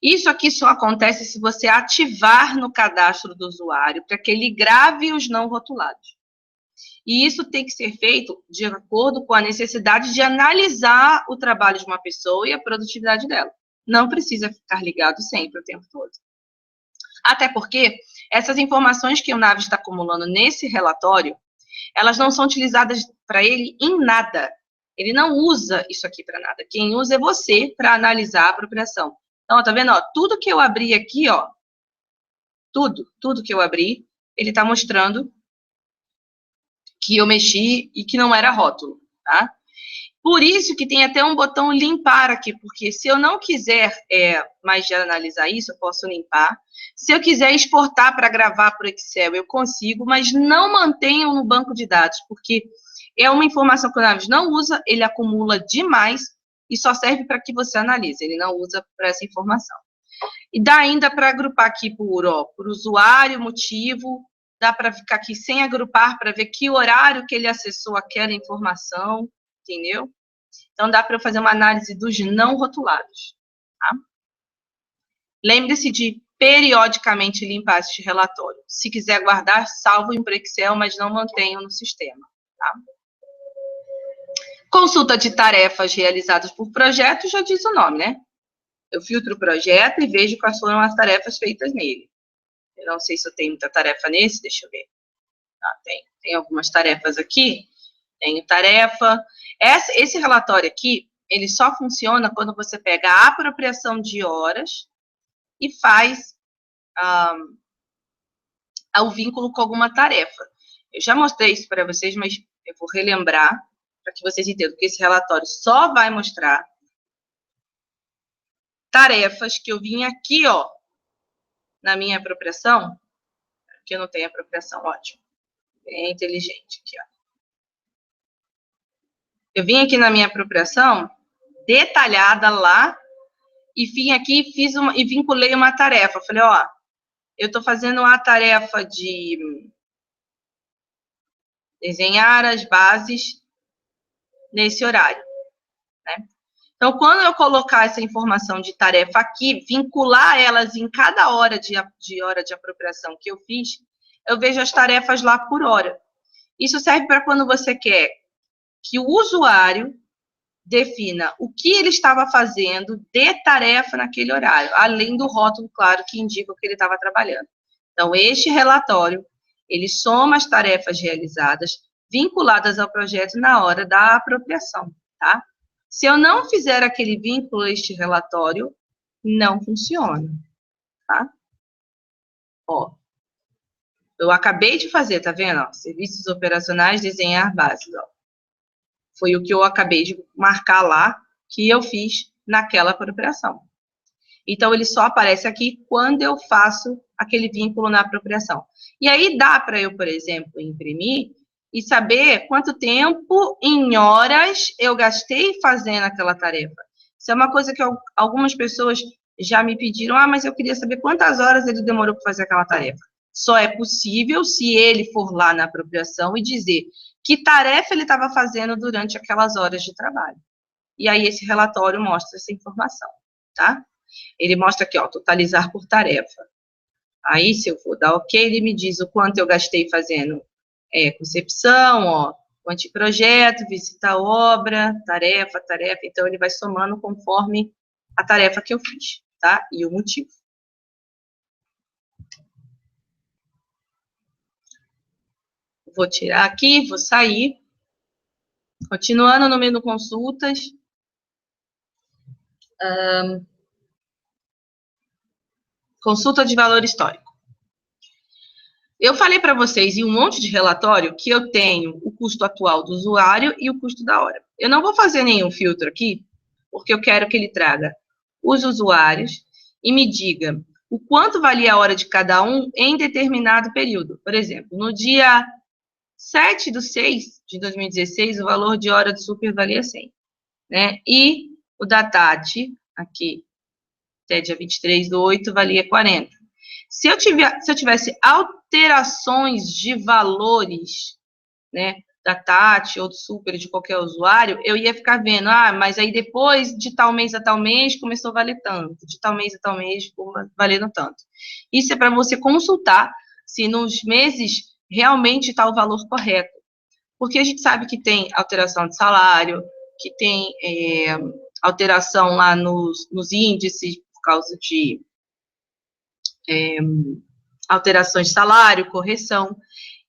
Isso aqui só acontece se você ativar no cadastro do usuário para que ele grave os não rotulados. E isso tem que ser feito de acordo com a necessidade de analisar o trabalho de uma pessoa e a produtividade dela. Não precisa ficar ligado sempre, o tempo todo. Até porque essas informações que o Naves está acumulando nesse relatório, elas não são utilizadas para ele em nada. Ele não usa isso aqui para nada. Quem usa é você para analisar a apropriação. Então, tá vendo? Ó, tudo que eu abri aqui, ó, tudo que eu abri, ele está mostrando que eu mexi e que não era rótulo, tá? Por isso que tem até um botão limpar aqui, porque se eu não quiser mais analisar isso, eu posso limpar. Se eu quiser exportar para gravar para o Excel, eu consigo, mas não mantenho no banco de dados, porque é uma informação que o Naves não usa, ele acumula demais e só serve para que você analise, ele não usa para essa informação. E dá ainda para agrupar aqui por usuário, motivo, dá para ficar aqui sem agrupar, para ver que horário que ele acessou aquela informação, entendeu? Então, dá para eu fazer uma análise dos não rotulados, tá? Lembre-se de periodicamente limpar este relatório. Se quiser guardar, salvo em Excel, mas não mantenho no sistema, tá? Consulta de tarefas realizadas por projeto, já diz o nome, né? Eu filtro o projeto e vejo quais foram as tarefas feitas nele. Eu não sei se eu tenho muita tarefa nesse, deixa eu ver. Tem algumas tarefas aqui. Tenho tarefa. Esse relatório aqui, ele só funciona quando você pega a apropriação de horas e faz o vínculo com alguma tarefa. Eu já mostrei isso para vocês, mas eu vou relembrar para que vocês entendam que esse relatório só vai mostrar tarefas que eu vim aqui, ó, na minha apropriação, que eu não tenho apropriação, ótimo. Bem inteligente aqui, ó. Eu vim aqui na minha apropriação, detalhada lá, e vim aqui e vinculei uma tarefa. Falei, ó, eu estou fazendo uma tarefa de desenhar as bases nesse horário, né? Então, quando eu colocar essa informação de tarefa aqui, vincular elas em cada hora de apropriação que eu fiz, eu vejo as tarefas lá por hora. Isso serve para quando você quer que o usuário defina o que ele estava fazendo de tarefa naquele horário, além do rótulo, claro, que indica o que ele estava trabalhando. Então, este relatório, ele soma as tarefas realizadas vinculadas ao projeto na hora da apropriação, tá? Se eu não fizer aquele vínculo a este relatório, não funciona, tá? Ó, eu acabei de fazer, tá vendo? Ó, serviços operacionais, desenhar bases, ó. Foi o que eu acabei de marcar lá, que eu fiz naquela apropriação. Então, ele só aparece aqui quando eu faço aquele vínculo na apropriação. E aí, dá para eu, por exemplo, imprimir e saber quanto tempo em horas eu gastei fazendo aquela tarefa. Isso é uma coisa que algumas pessoas já me pediram, mas eu queria saber quantas horas ele demorou para fazer aquela tarefa. Só é possível se ele for lá na apropriação e dizer que tarefa ele estava fazendo durante aquelas horas de trabalho. E aí, esse relatório mostra essa informação, tá? Ele mostra aqui, ó, totalizar por tarefa. Aí, se eu for dar ok, ele me diz o quanto eu gastei fazendo concepção, ó, anteprojeto, visita a obra, tarefa. Então, ele vai somando conforme a tarefa que eu fiz, tá? E o motivo. Vou tirar aqui, vou sair. Continuando no menu consultas. Consulta de valor histórico. Eu falei para vocês em um monte de relatório que eu tenho o custo atual do usuário e o custo da hora. Eu não vou fazer nenhum filtro aqui, porque eu quero que ele traga os usuários e me diga o quanto valia a hora de cada um em determinado período. Por exemplo, no dia 7/6 de 2016, o valor de hora do super valia 100, né? E o da Tati, aqui, até dia 23/8, valia 40. Se eu tivesse alterações de valores, né, da Tati ou do super, de qualquer usuário, eu ia ficar vendo, mas aí depois de tal mês a tal mês começou a valer tanto, de tal mês a tal mês ficou valendo tanto. Isso é para você consultar se nos meses realmente está o valor correto. Porque a gente sabe que tem alteração de salário, que tem alteração lá nos índices por causa de alterações de salário, correção.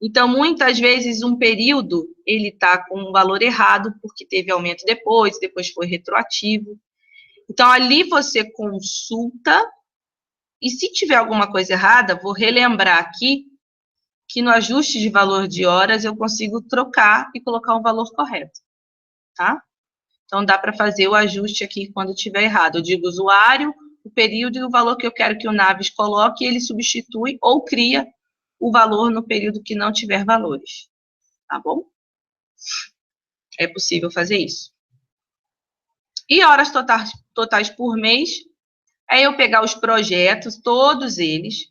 Então, muitas vezes, um período, ele está com um valor errado, porque teve aumento depois foi retroativo. Então, ali você consulta, e se tiver alguma coisa errada, vou relembrar aqui, que no ajuste de valor de horas, eu consigo trocar e colocar um valor correto, tá? Então, dá para fazer o ajuste aqui quando tiver errado. Eu digo usuário, o período e o valor que eu quero que o Naves coloque, ele substitui ou cria o valor no período que não tiver valores, tá bom? É possível fazer isso. E horas totais por mês é eu pegar os projetos, todos eles,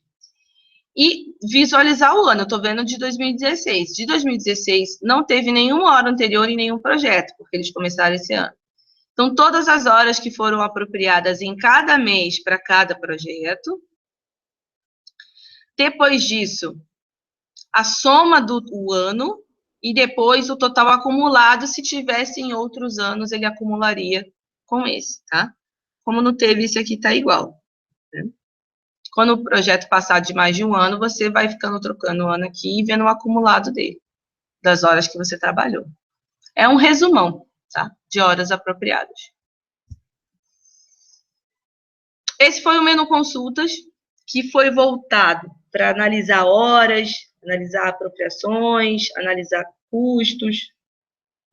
e visualizar o ano. Eu estou vendo de 2016. De 2016, não teve nenhuma hora anterior em nenhum projeto, porque eles começaram esse ano. Então, todas as horas que foram apropriadas em cada mês para cada projeto. Depois disso, a soma do ano e depois o total acumulado, se tivesse em outros anos, ele acumularia com esse, tá? Como não teve, esse aqui tá igual. Né? Quando o projeto passar de mais de um ano, você vai ficando trocando o ano aqui e vendo o acumulado dele, das horas que você trabalhou. É um resumão, tá? De horas apropriadas. Esse foi o menu consultas, que foi voltado para analisar horas, analisar apropriações, analisar custos,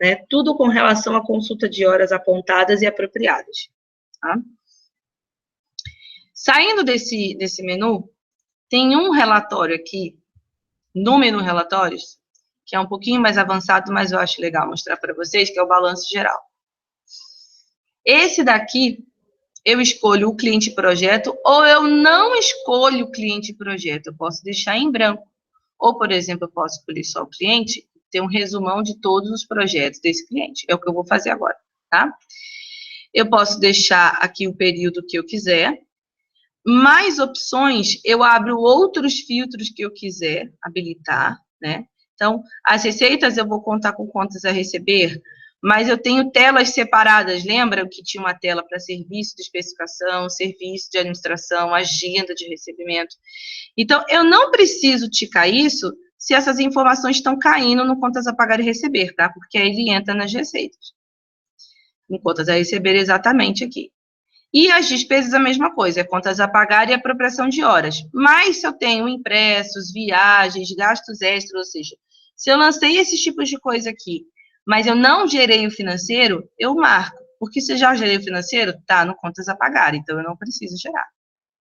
né? Tudo com relação à consulta de horas apontadas e apropriadas. Tá? Saindo desse menu, tem um relatório aqui, no menu relatórios, que é um pouquinho mais avançado, mas eu acho legal mostrar para vocês, que é o balanço geral. Esse daqui, eu escolho o cliente projeto, ou eu não escolho o cliente projeto, eu posso deixar em branco. Ou, por exemplo, eu posso escolher só o cliente, ter um resumão de todos os projetos desse cliente. É o que eu vou fazer agora, tá? Eu posso deixar aqui o período que eu quiser. Mais opções, eu abro outros filtros que eu quiser habilitar, né? Então, as receitas eu vou contar com contas a receber, mas eu tenho telas separadas, lembra que tinha uma tela para serviço de especificação, serviço de administração, agenda de recebimento. Então, eu não preciso ticar isso se essas informações estão caindo no contas a pagar e receber, tá? Porque aí ele entra nas receitas. Em contas a receber exatamente aqui. E as despesas a mesma coisa, é contas a pagar e apropriação de horas. Mas se eu tenho impressos, viagens, gastos extras, ou seja, se eu lancei esses tipos de coisa aqui, mas eu não gerei o financeiro, eu marco. Porque se eu já gerei o financeiro, tá no contas a pagar, então eu não preciso gerar,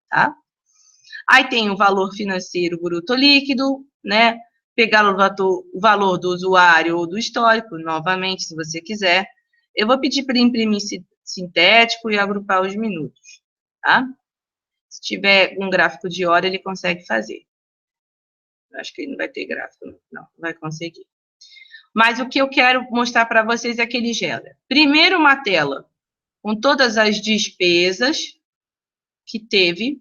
tá? Aí tem o valor financeiro bruto líquido, né? Pegar o valor do usuário ou do histórico, novamente, se você quiser. Eu vou pedir para imprimir sintético e agrupar os minutos, tá? Se tiver um gráfico de hora, ele consegue fazer. Eu acho que ele não vai ter gráfico, não vai conseguir. Mas o que eu quero mostrar para vocês é que ele gera. Primeiro, uma tela com todas as despesas que teve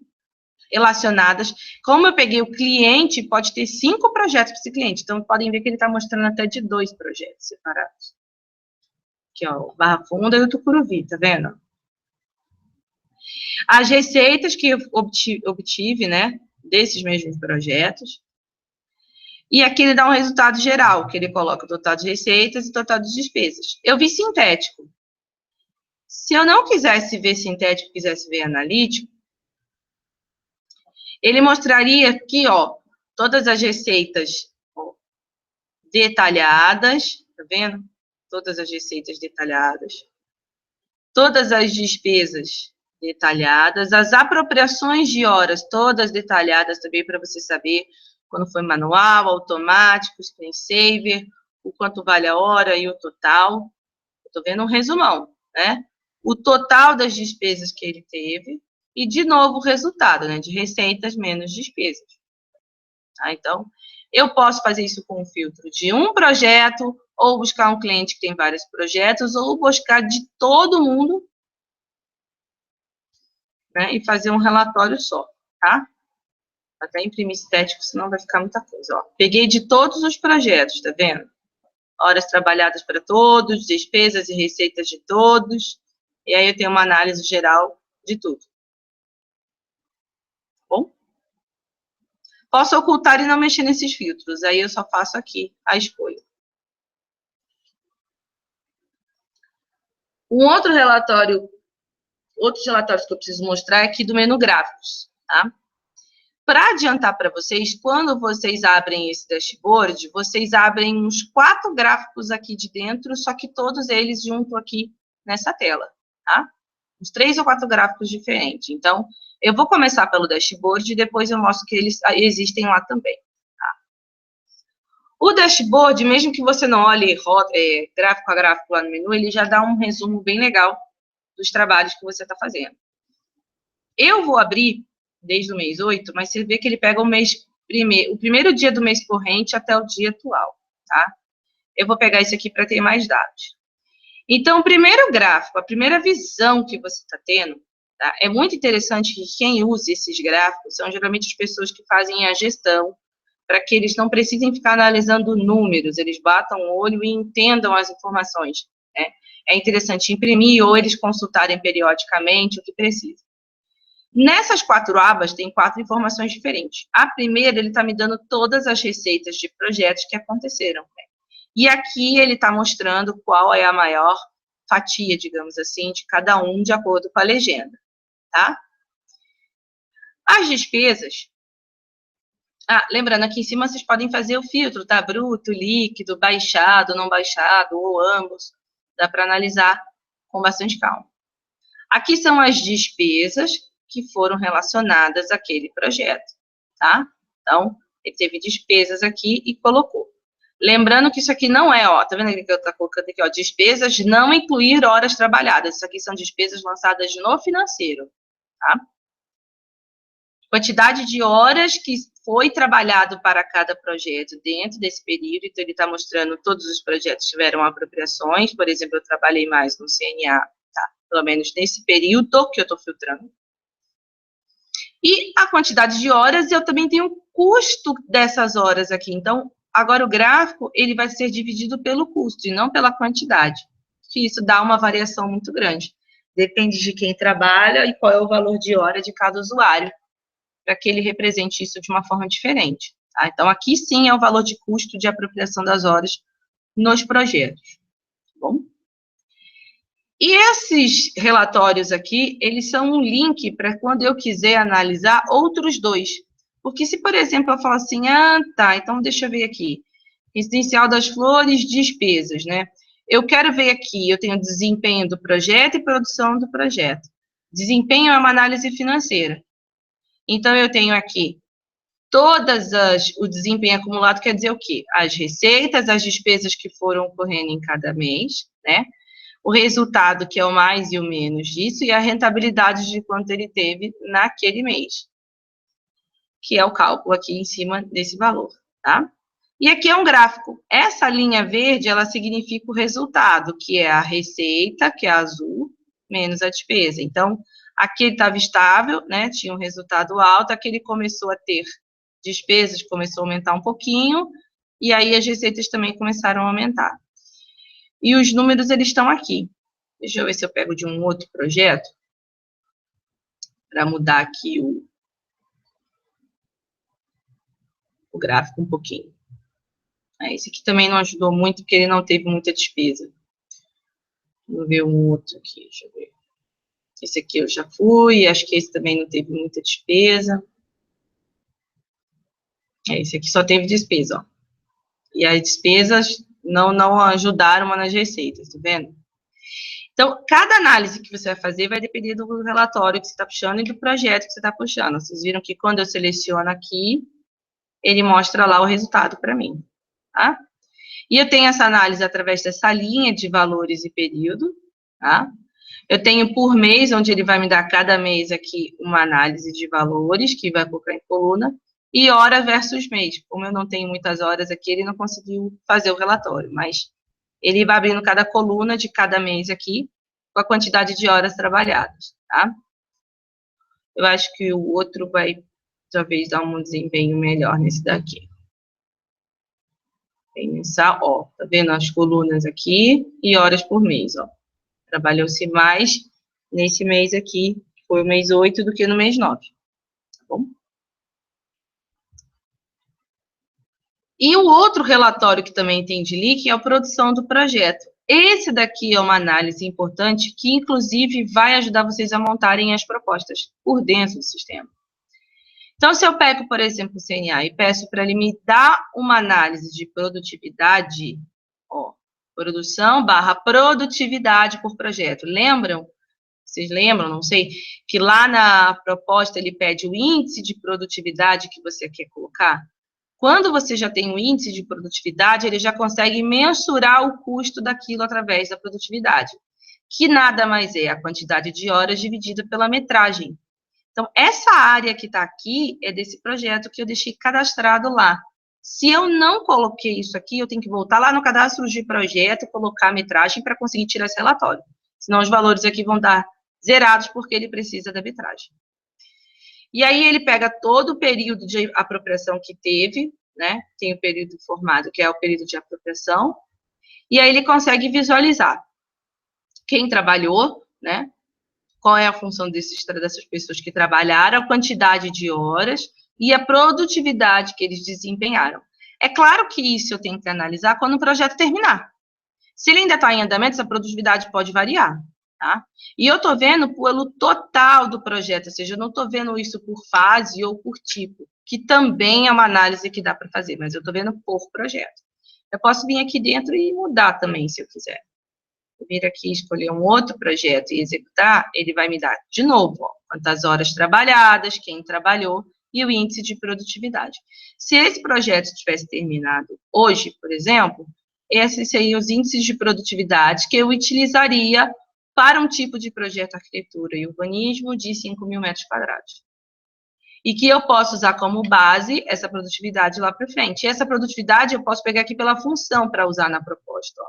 relacionadas. Como eu peguei o cliente, pode ter 5 projetos para esse cliente. Então, podem ver que ele está mostrando até de 2 projetos separados. Aqui, ó, o Barra Funda e o Tucuruvi, tá vendo? As receitas que eu obtive, né, desses mesmos projetos. E aqui ele dá um resultado geral, que ele coloca o total de receitas e o total de despesas. Eu vi sintético. Se eu não quisesse ver sintético, quisesse ver analítico, ele mostraria aqui, ó, todas as receitas detalhadas, tá vendo? Todas as receitas detalhadas. Todas as despesas detalhadas. As apropriações de horas, todas detalhadas também, para você saber quando foi manual, automático, screensaver, o quanto vale a hora e o total. Estou vendo um resumão, né? O total das despesas que ele teve e, de novo, o resultado, né? De receitas menos despesas. Tá? Então, eu posso fazer isso com um filtro de um projeto, ou buscar um cliente que tem vários projetos, ou buscar de todo mundo, né? E fazer um relatório só, tá? Até imprimir sintético, senão vai ficar muita coisa, ó. Peguei de todos os projetos, tá vendo? Horas trabalhadas para todos, despesas e receitas de todos, e aí eu tenho uma análise geral de tudo. Bom? Posso ocultar e não mexer nesses filtros, aí eu só faço aqui a escolha. Outros relatórios que eu preciso mostrar é aqui do menu gráficos, tá? Para adiantar para vocês, quando vocês abrem esse dashboard, vocês abrem uns 4 gráficos aqui de dentro, só que todos eles junto aqui nessa tela, tá? Uns 3 ou 4 gráficos diferentes. Então, eu vou começar pelo dashboard e depois eu mostro que eles existem lá também, tá? O dashboard, mesmo que você não olhe gráfico a gráfico lá no menu, ele já dá um resumo bem legal dos trabalhos que você está fazendo. Eu vou abrir desde o mês 8, mas você vê que ele pega o primeiro dia do mês corrente até o dia atual, tá? Eu vou pegar isso aqui para ter mais dados. Então, o primeiro gráfico, a primeira visão que você está tendo, tá? É muito interessante que quem usa esses gráficos são geralmente as pessoas que fazem a gestão, para que eles não precisem ficar analisando números, eles batam o olho e entendam as informações, né? É interessante imprimir ou eles consultarem periodicamente o que precisa. Nessas 4 abas, tem 4 informações diferentes. A primeira, ele está me dando todas as receitas de projetos que aconteceram, né? E aqui ele está mostrando qual é a maior fatia, digamos assim, de cada um, de acordo com a legenda, tá? As despesas... lembrando, aqui em cima vocês podem fazer o filtro, tá? Bruto, líquido, baixado, não baixado, ou ambos. Dá para analisar com bastante calma. Aqui são as despesas que foram relacionadas àquele projeto, tá? Então, ele teve despesas aqui e colocou. Lembrando que isso aqui não é, ó, tá vendo que eu tô colocando aqui, ó, despesas não incluir horas trabalhadas. Isso aqui são despesas lançadas no financeiro, tá? Quantidade de horas que foi trabalhado para cada projeto dentro desse período. Então, ele está mostrando todos os projetos tiveram apropriações. Por exemplo, eu trabalhei mais no CNA, tá? Pelo menos nesse período que eu estou filtrando. E a quantidade de horas, eu também tenho o custo dessas horas aqui. Então, agora o gráfico, ele vai ser dividido pelo custo e não pela quantidade. Que isso dá uma variação muito grande. Depende de quem trabalha e qual é o valor de hora de cada usuário, para que ele represente isso de uma forma diferente. Tá? Então, aqui sim é o valor de custo de apropriação das horas nos projetos. Tá bom? E esses relatórios aqui, eles são um link para quando eu quiser analisar outros 2. Porque se, por exemplo, eu falar assim, tá, então deixa eu ver aqui. Residencial das Flores, despesas, né? Eu quero ver aqui, eu tenho desempenho do projeto e produção do projeto. Desempenho é uma análise financeira. Então, eu tenho aqui o desempenho acumulado, quer dizer o quê? As receitas, as despesas que foram ocorrendo em cada mês, né? O resultado, que é o mais e o menos disso, e a rentabilidade de quanto ele teve naquele mês, que é o cálculo aqui em cima desse valor, tá? E aqui é um gráfico. Essa linha verde, ela significa o resultado, que é a receita, que é azul, menos a despesa. Então, aqui ele estava estável, né? Tinha um resultado alto, aqui ele começou a ter despesas, começou a aumentar um pouquinho, e aí as receitas também começaram a aumentar. E os números, eles estão aqui. Deixa eu ver se eu pego de um outro projeto, para mudar aqui o gráfico um pouquinho. Esse aqui também não ajudou muito, porque ele não teve muita despesa. Vou ver um outro aqui, deixa eu ver. Esse aqui eu já fui, acho que esse também não teve muita despesa. Esse aqui só teve despesa, ó. E as despesas não ajudaram nas receitas, tá vendo? Então, cada análise que você vai fazer vai depender do relatório que você está puxando e do projeto que você está puxando. Vocês viram que quando eu seleciono aqui, ele mostra lá o resultado para mim, tá? E eu tenho essa análise através dessa linha de valores e período, tá? Eu tenho por mês, onde ele vai me dar cada mês aqui uma análise de valores, que vai colocar em coluna, e hora versus mês. Como eu não tenho muitas horas aqui, ele não conseguiu fazer o relatório, mas ele vai abrindo cada coluna de cada mês aqui, com a quantidade de horas trabalhadas, tá? Eu acho que o outro vai, talvez, dar um desempenho melhor nesse daqui. Mensal, ó, tá vendo as colunas aqui e horas por mês, ó. Trabalhou-se mais nesse mês aqui, que foi o mês 8, do que no mês 9, tá bom? E o outro relatório que também tem de link é a produção do projeto. Esse daqui é uma análise importante que, inclusive, vai ajudar vocês a montarem as propostas por dentro do sistema. Então, se eu pego, por exemplo, o CNA e peço para ele me dar uma análise de produtividade, ó, produção / produtividade por projeto. Lembram? Vocês lembram? Não sei. Que lá na proposta ele pede o índice de produtividade que você quer colocar. Quando você já tem o índice de produtividade, ele já consegue mensurar o custo daquilo através da produtividade. que nada mais é a quantidade de horas dividida pela metragem. Então, essa área que está aqui é desse projeto que eu deixei cadastrado lá. Se eu não coloquei isso aqui, eu tenho que voltar lá no cadastro de projeto, colocar a metragem para conseguir tirar esse relatório. Senão os valores aqui vão dar zerados porque ele precisa da metragem. E aí ele pega todo o período de apropriação que teve, né? Tem o período formado, que é o período de apropriação, e aí ele consegue visualizar quem trabalhou, né? Qual é a função dessas pessoas que trabalharam, a quantidade de horas e a produtividade que eles desempenharam. É claro que isso eu tenho que analisar quando o projeto terminar. Se ele ainda está em andamento, essa produtividade pode variar, tá? E eu estou vendo pelo total do projeto, ou seja, eu não estou vendo isso por fase ou por tipo, que também é uma análise que dá para fazer, mas eu estou vendo por projeto. Eu posso vir aqui dentro e mudar também, se eu quiser. Eu vir aqui, escolher um outro projeto e executar, ele vai me dar, de novo, ó, quantas horas trabalhadas, quem trabalhou e o índice de produtividade. Se esse projeto tivesse terminado hoje, por exemplo, esses seriam os índices de produtividade que eu utilizaria para um tipo de projeto arquitetura e urbanismo de 5.000 metros quadrados. E que eu posso usar como base essa produtividade lá para frente. E essa produtividade eu posso pegar aqui pela função para usar na proposta, ó.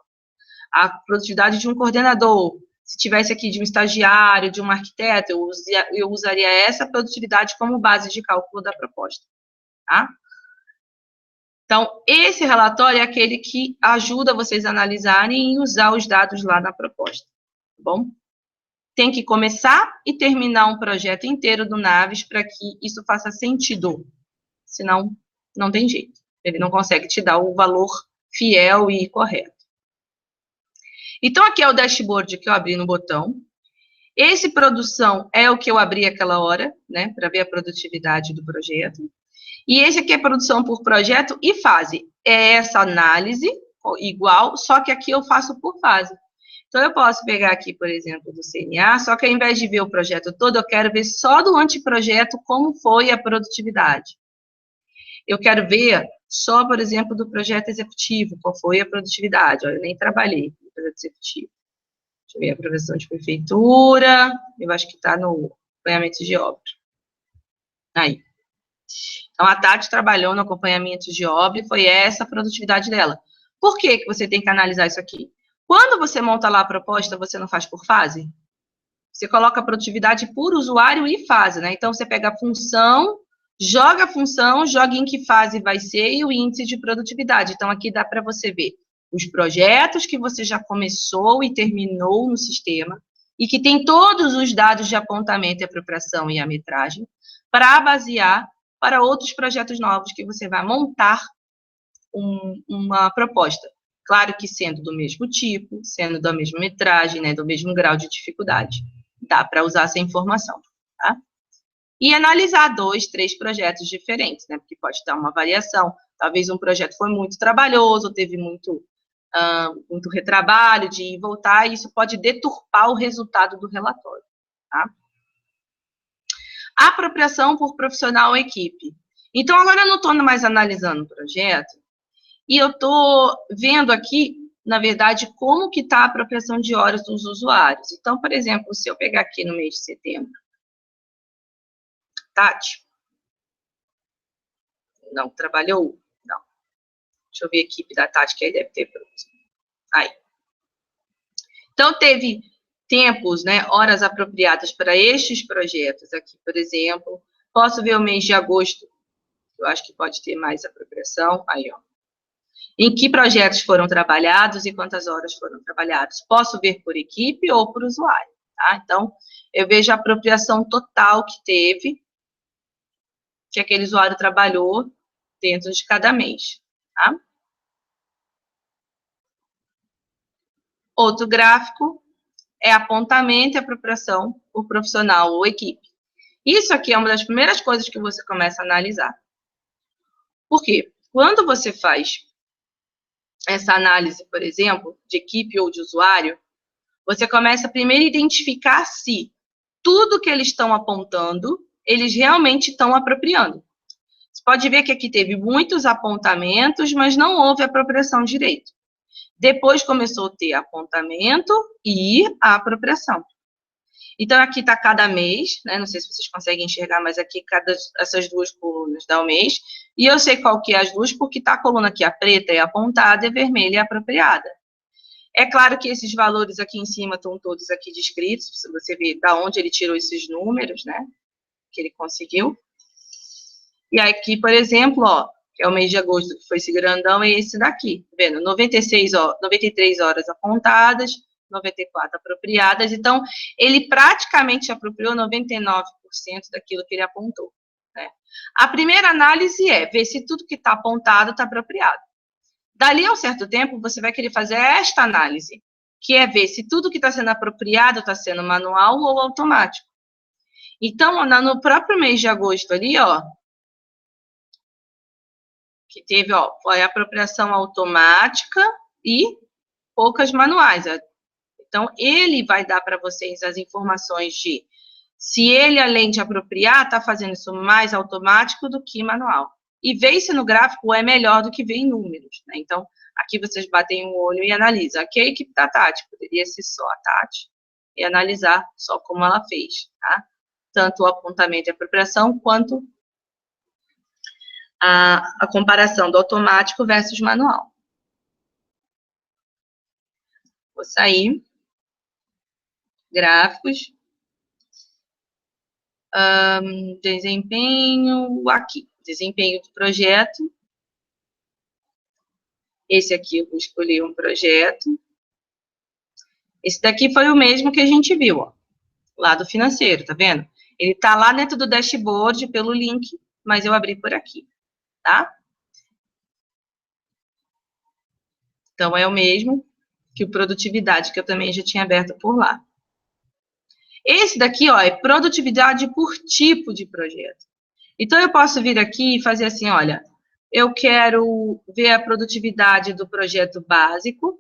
A produtividade de um coordenador, se tivesse aqui de um estagiário, de um arquiteto, eu usaria essa produtividade como base de cálculo da proposta, tá? Então, esse relatório é aquele que ajuda vocês a analisarem e usar os dados lá na proposta, tá bom? Tem que começar e terminar um projeto inteiro do Naves para que isso faça sentido, senão não tem jeito, ele não consegue te dar o valor fiel e correto. Então, aqui é o dashboard que eu abri no botão. Esse produção é o que eu abri aquela hora, né, para ver a produtividade do projeto. E esse aqui é produção por projeto e fase. É essa análise igual, só que aqui eu faço por fase. Então, eu posso pegar aqui, por exemplo, do CNA, só que ao invés de ver o projeto todo, eu quero ver só do anteprojeto como foi a produtividade. Eu quero ver só, por exemplo, do projeto executivo, qual foi a produtividade. Olha, eu nem trabalhei no projeto executivo. Deixa eu ver a aprovação de prefeitura, eu acho que está no acompanhamento de obra. Aí. Então, a Tati trabalhou no acompanhamento de obra e foi essa a produtividade dela. Por que que você tem que analisar isso aqui? Quando você monta lá a proposta, você não faz por fase? Você coloca a produtividade por usuário e fase, né? Então, você pega a função, joga em que fase vai ser e o índice de produtividade. Então, aqui dá para você ver os projetos que você já começou e terminou no sistema e que tem todos os dados de apontamento e apropriação e a metragem para basear para outros projetos novos que você vai montar uma proposta. Claro que sendo do mesmo tipo, sendo da mesma metragem, né, do mesmo grau de dificuldade. Dá para usar essa informação, tá? E analisar 2, 3 projetos diferentes, né, porque pode dar uma variação. Talvez um projeto foi muito trabalhoso, teve muito retrabalho de ir e voltar, e isso pode deturpar o resultado do relatório, tá? Apropriação por profissional ou equipe. Então, agora eu não estou mais analisando o projeto, e eu estou vendo aqui, na verdade, como que está a apropriação de horas dos usuários. Então, por exemplo, se eu pegar aqui no mês de setembro, Tati, não trabalhou? Não. Deixa eu ver a equipe da Tati, que aí deve ter pronto. Aí. Então, teve tempos, né, horas apropriadas para estes projetos aqui, por exemplo. Posso ver o mês de agosto, eu acho que pode ter mais apropriação. Aí, ó. Em que projetos foram trabalhados e quantas horas foram trabalhadas. Posso ver por equipe ou por usuário, tá? Então, eu vejo a apropriação total que teve, que aquele usuário trabalhou dentro de cada mês, tá? Outro gráfico é apontamento e apropriação por profissional ou equipe. Isso aqui é uma das primeiras coisas que você começa a analisar. Por quê? Quando você faz essa análise, por exemplo, de equipe ou de usuário, você começa primeiro a identificar se tudo que eles estão apontando, eles realmente estão apropriando. Você pode ver que aqui teve muitos apontamentos, mas não houve apropriação direito. Depois começou a ter apontamento e a apropriação. Então, aqui está cada mês, né? Não sei se vocês conseguem enxergar, mas aqui essas duas colunas dá o mês. E eu sei qual que é as duas, porque está a coluna aqui, a preta é apontada, e a vermelha é apropriada. É claro que esses valores aqui em cima estão todos aqui descritos, se você ver da onde ele tirou esses números, né? Que ele conseguiu. E aqui, por exemplo, ó, que é o mês de agosto, que foi esse grandão, é esse daqui, tá vendo? 93 horas apontadas, 94 apropriadas, então, ele praticamente apropriou 99% daquilo que ele apontou, né? A primeira análise é ver se tudo que está apontado está apropriado. Dali a um certo tempo, você vai querer fazer esta análise, que é ver se tudo que está sendo apropriado está sendo manual ou automático. Então, no próprio mês de agosto ali, ó, que teve, ó, foi a apropriação automática e poucas manuais. Então, ele vai dar para vocês as informações de se ele, além de apropriar, está fazendo isso mais automático do que manual. E ver se no gráfico é melhor do que ver em números, né? Então, aqui vocês batem o olho e analisam. Aqui a equipe da Tati, poderia ser só a Tati, e analisar só como ela fez, tá? Tanto o apontamento e apropriação, quanto a comparação do automático versus manual. Vou sair. Gráficos. Desempenho, aqui. Desempenho do projeto. Esse aqui eu vou escolher um projeto. Esse daqui foi o mesmo que a gente viu, ó. Lado financeiro, tá vendo? Ele tá lá dentro do dashboard pelo link, mas eu abri por aqui, tá? Então, é o mesmo que o produtividade, que eu também já tinha aberto por lá. Esse daqui, ó, é produtividade por tipo de projeto. Então, eu posso vir aqui e fazer assim, olha, eu quero ver a produtividade do projeto básico,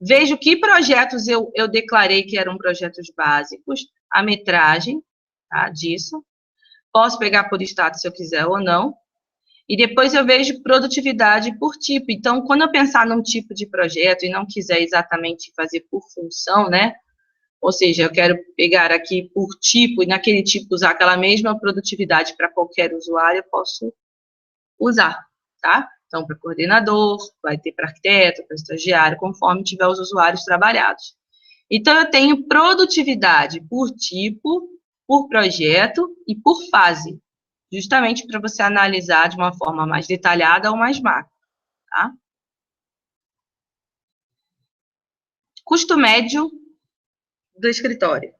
vejo que projetos eu declarei que eram projetos básicos, a metragem, tá, disso. Posso pegar por status se eu quiser ou não. E depois eu vejo produtividade por tipo. Então, quando eu pensar num tipo de projeto e não quiser exatamente fazer por função, né? Ou seja, eu quero pegar aqui por tipo e naquele tipo usar aquela mesma produtividade para qualquer usuário, eu posso usar, tá? Então, para coordenador, vai ter para arquiteto, para estagiário, conforme tiver os usuários trabalhados. Então, eu tenho produtividade por tipo, por projeto e por fase, justamente para você analisar de uma forma mais detalhada ou mais macro, tá? Custo médio do escritório.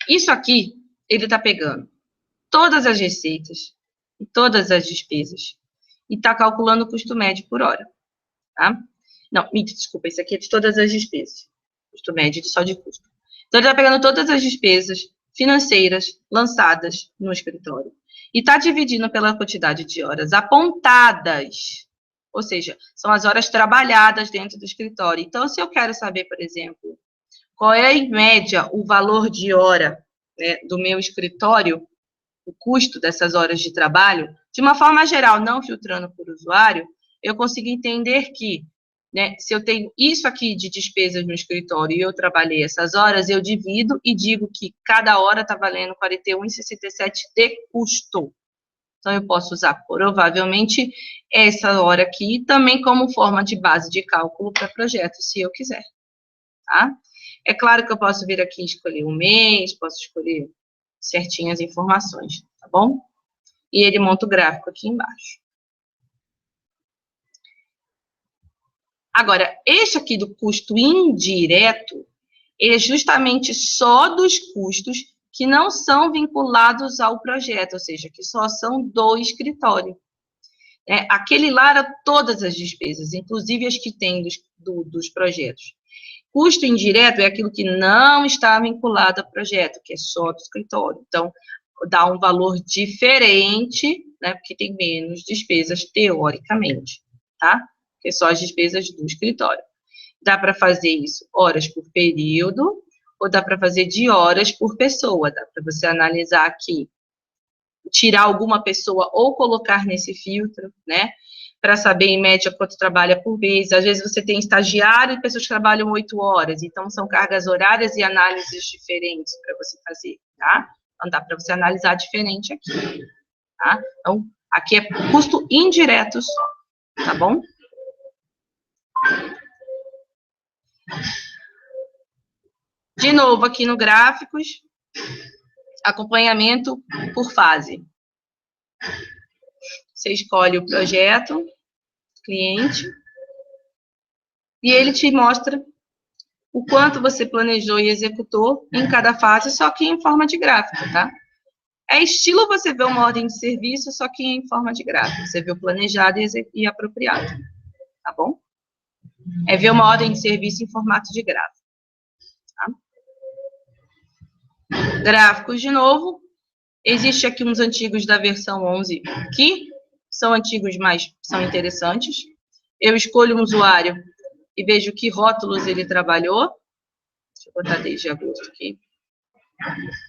Isso aqui, ele está pegando todas as receitas e todas as despesas e está calculando o custo médio por hora, tá? Não, desculpa, isso aqui é de todas as despesas. Custo médio só de custo. Então, ele está pegando todas as despesas financeiras lançadas no escritório e está dividindo pela quantidade de horas apontadas, ou seja, são as horas trabalhadas dentro do escritório. Então, se eu quero saber, por exemplo, qual é, em média, o valor de hora, né, do meu escritório, o custo dessas horas de trabalho, de uma forma geral, não filtrando por usuário, eu consigo entender que, né, se eu tenho isso aqui de despesas no escritório e eu trabalhei essas horas, eu divido e digo que cada hora está valendo R$ 41,67 de custo. Então, eu posso usar, provavelmente, essa hora aqui também como forma de base de cálculo para projeto, se eu quiser, tá? É claro que eu posso vir aqui e escolher um mês, posso escolher certinho as informações, tá bom? E ele monta o gráfico aqui embaixo. Agora, este aqui do custo indireto, ele é justamente só dos custos que não são vinculados ao projeto, ou seja, que só são do escritório. Aquele lá era todas as despesas, inclusive as que tem dos projetos. Custo indireto é aquilo que não está vinculado ao projeto, que é só do escritório. Então, dá um valor diferente, né, porque tem menos despesas teoricamente, tá? Que é só as despesas do escritório. Dá para fazer isso horas por período, ou dá para fazer de horas por pessoa. Dá para você analisar aqui, tirar alguma pessoa ou colocar nesse filtro, né? para saber, em média, quanto trabalha por mês. Às vezes você tem estagiário e pessoas que trabalham 8 horas, então são cargas horárias e análises diferentes para você fazer, tá? Então, dá para você analisar diferente aqui, tá? Então, aqui é custo indiretos, tá bom? De novo, aqui no gráficos, acompanhamento por fase. Você escolhe o projeto, cliente, e ele te mostra o quanto você planejou e executou em cada fase, só que em forma de gráfico, tá? É estilo você ver uma ordem de serviço, só que em forma de gráfico. Você vê o planejado e apropriado, tá bom? É ver uma ordem de serviço em formato de gráfico, tá? Gráficos de novo. Existe aqui uns antigos da versão 11 que são antigos, mas são interessantes. Eu escolho um usuário e vejo que rótulos ele trabalhou. Deixa eu botar desde agosto aqui.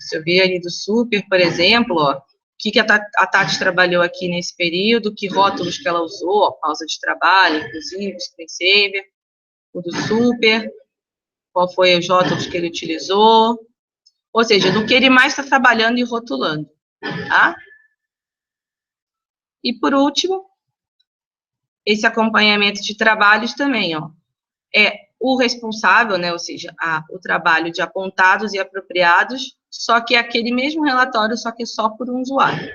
Se eu ver ali do Super, por exemplo, ó, o que a Tati trabalhou aqui nesse período, que rótulos que ela usou, ó, pausa de trabalho, inclusive, screensaver, o do Super, qual foi os rótulos que ele utilizou, ou seja, do que ele mais está trabalhando e rotulando, tá? E, por último, esse acompanhamento de trabalhos também, ó, é o responsável, né, ou seja, o trabalho de apontados e apropriados, só que é aquele mesmo relatório, só que só por um usuário.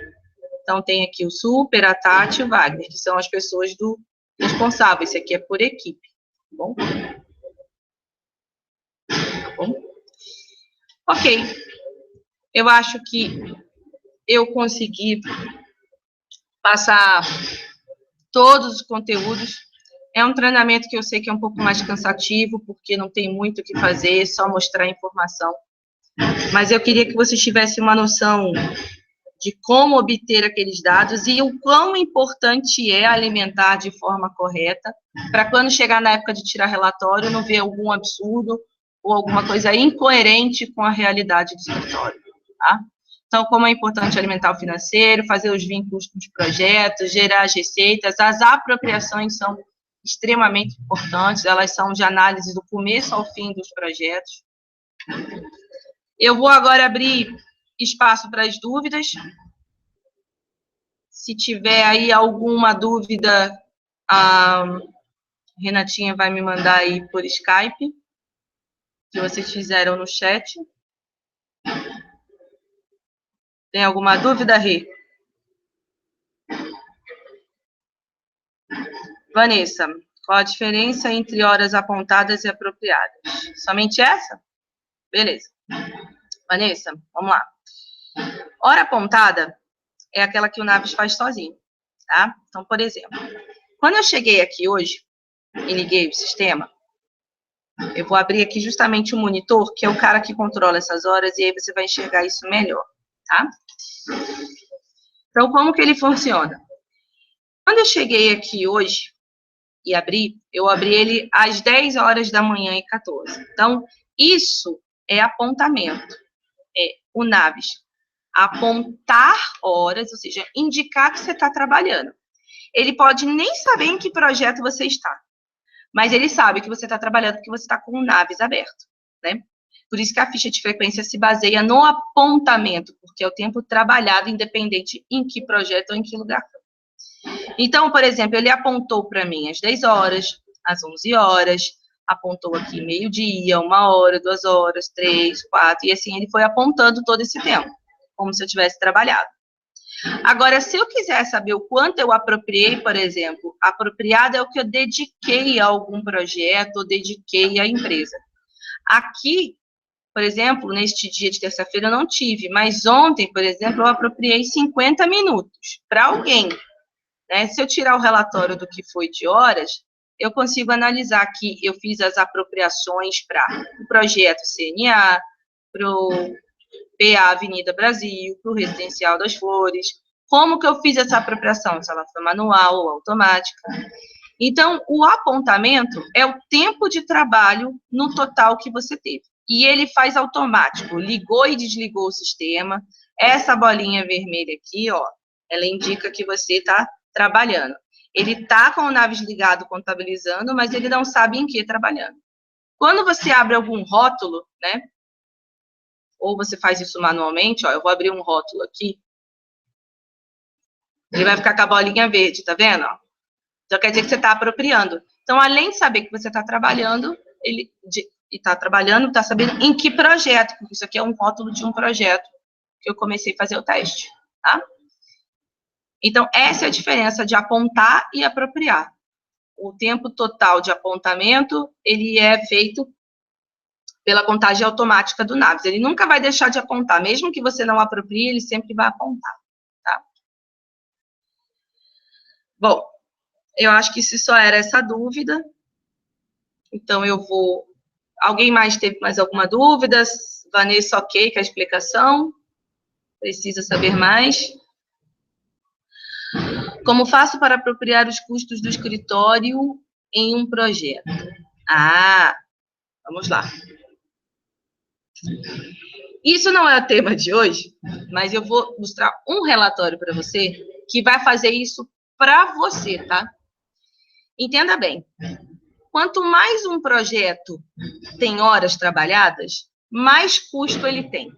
Então, tem aqui o Super, a Tati e o Wagner, que são as pessoas do responsável. Esse aqui é por equipe, tá bom? Tá bom? Ok. Eu acho que eu consegui passar todos os conteúdos. É um treinamento que eu sei que é um pouco mais cansativo, porque não tem muito o que fazer, só mostrar a informação. Mas eu queria que vocês tivessem uma noção de como obter aqueles dados e o quão importante é alimentar de forma correta, para quando chegar na época de tirar relatório, não ver algum absurdo ou alguma coisa incoerente com a realidade do escritório, tá? Então, como é importante alimentar o financeiro, fazer os vínculos com os projetos, gerar as receitas, as apropriações são extremamente importantes, elas são de análise do começo ao fim dos projetos. Eu vou agora abrir espaço para as dúvidas. Se tiver aí alguma dúvida, a Renatinha vai me mandar aí por Skype, que vocês fizeram no chat. Tem alguma dúvida, Rê? Vanessa, qual a diferença entre horas apontadas e apropriadas? Somente essa? Beleza. Vanessa, vamos lá. Hora apontada é aquela que o Naves faz sozinho, tá? Então, por exemplo, quando eu cheguei aqui hoje e liguei o sistema, eu vou abrir aqui justamente o monitor, que é o cara que controla essas horas, e aí você vai enxergar isso melhor, tá? Então, como que ele funciona? Quando eu cheguei aqui hoje e eu abri ele às 10 horas da manhã e 14. Então, isso é apontamento. É o Naves apontar horas, ou seja, indicar que você está trabalhando. Ele pode nem saber em que projeto você está, mas ele sabe que você está trabalhando porque você está com o Naves aberto, né? Por isso que a ficha de frequência se baseia no apontamento, porque é o tempo trabalhado, independente em que projeto ou em que lugar. Então, por exemplo, ele apontou para mim às 10 horas, às 11 horas, apontou aqui meio-dia, 1 hora, 2 horas, 3, 4, e assim ele foi apontando todo esse tempo, como se eu tivesse trabalhado. Agora, se eu quiser saber o quanto eu apropriei, por exemplo, apropriado é o que eu dediquei a algum projeto, ou dediquei à empresa. Aqui, por exemplo, neste dia de terça-feira eu não tive, mas ontem, por exemplo, eu apropriei 50 minutos para alguém, né? Se eu tirar o relatório do que foi de horas, eu consigo analisar que eu fiz as apropriações para o projeto CNA, para o PA Avenida Brasil, para o Residencial das Flores. Como que eu fiz essa apropriação? Se ela foi manual ou automática. Então, o apontamento é o tempo de trabalho no total que você teve. E ele faz automático, ligou e desligou o sistema. Essa bolinha vermelha aqui, ó, ela indica que você está trabalhando. Ele está com o Naves ligado, contabilizando, mas ele não sabe em que trabalhando. Quando você abre algum rótulo, né? Ou você faz isso manualmente, ó, eu vou abrir um rótulo aqui. Ele vai ficar com a bolinha verde, tá vendo? Ó? Então, quer dizer que você está apropriando. Então, além de saber que você está trabalhando, está sabendo em que projeto, porque isso aqui é um rótulo de um projeto que eu comecei a fazer o teste, tá? Então, essa é a diferença de apontar e apropriar. O tempo total de apontamento, ele é feito pela contagem automática do Naves. Ele nunca vai deixar de apontar, mesmo que você não aproprie, ele sempre vai apontar, tá? Bom, eu acho que se só era essa dúvida, então eu vou... Alguém mais teve mais alguma dúvida? Vanessa, ok, com a explicação? Precisa saber mais? Como faço para apropriar os custos do escritório em um projeto? Ah, vamos lá. Isso não é o tema de hoje, mas eu vou mostrar um relatório para você que vai fazer isso para você, tá? Entenda bem. Quanto mais um projeto tem horas trabalhadas, mais custo ele tem.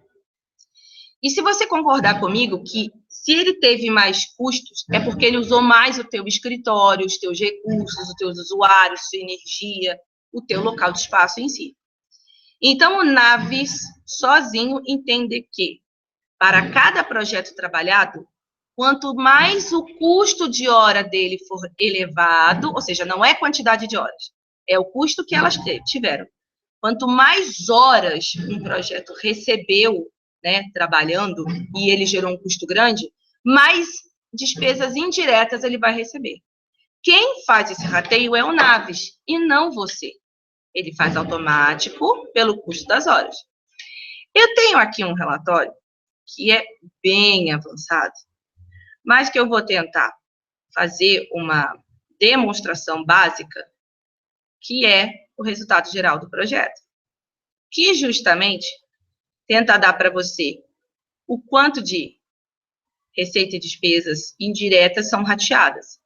E se você concordar comigo que se ele teve mais custos, é porque ele usou mais o teu escritório, os teus recursos, os teus usuários, sua energia, o teu local de espaço em si. Então, o Naves sozinho entende que, para cada projeto trabalhado, quanto mais o custo de hora dele for elevado, ou seja, não é quantidade de horas, é o custo que elas tiveram. Quanto mais horas um projeto recebeu, né, trabalhando, e ele gerou um custo grande, mais despesas indiretas ele vai receber. Quem faz esse rateio é o Naves, e não você. Ele faz automático pelo custo das horas. Eu tenho aqui um relatório que é bem avançado, mas que eu vou tentar fazer uma demonstração básica, que é o resultado geral do projeto, que justamente tenta dar para você o quanto de receita e despesas indiretas são rateadas.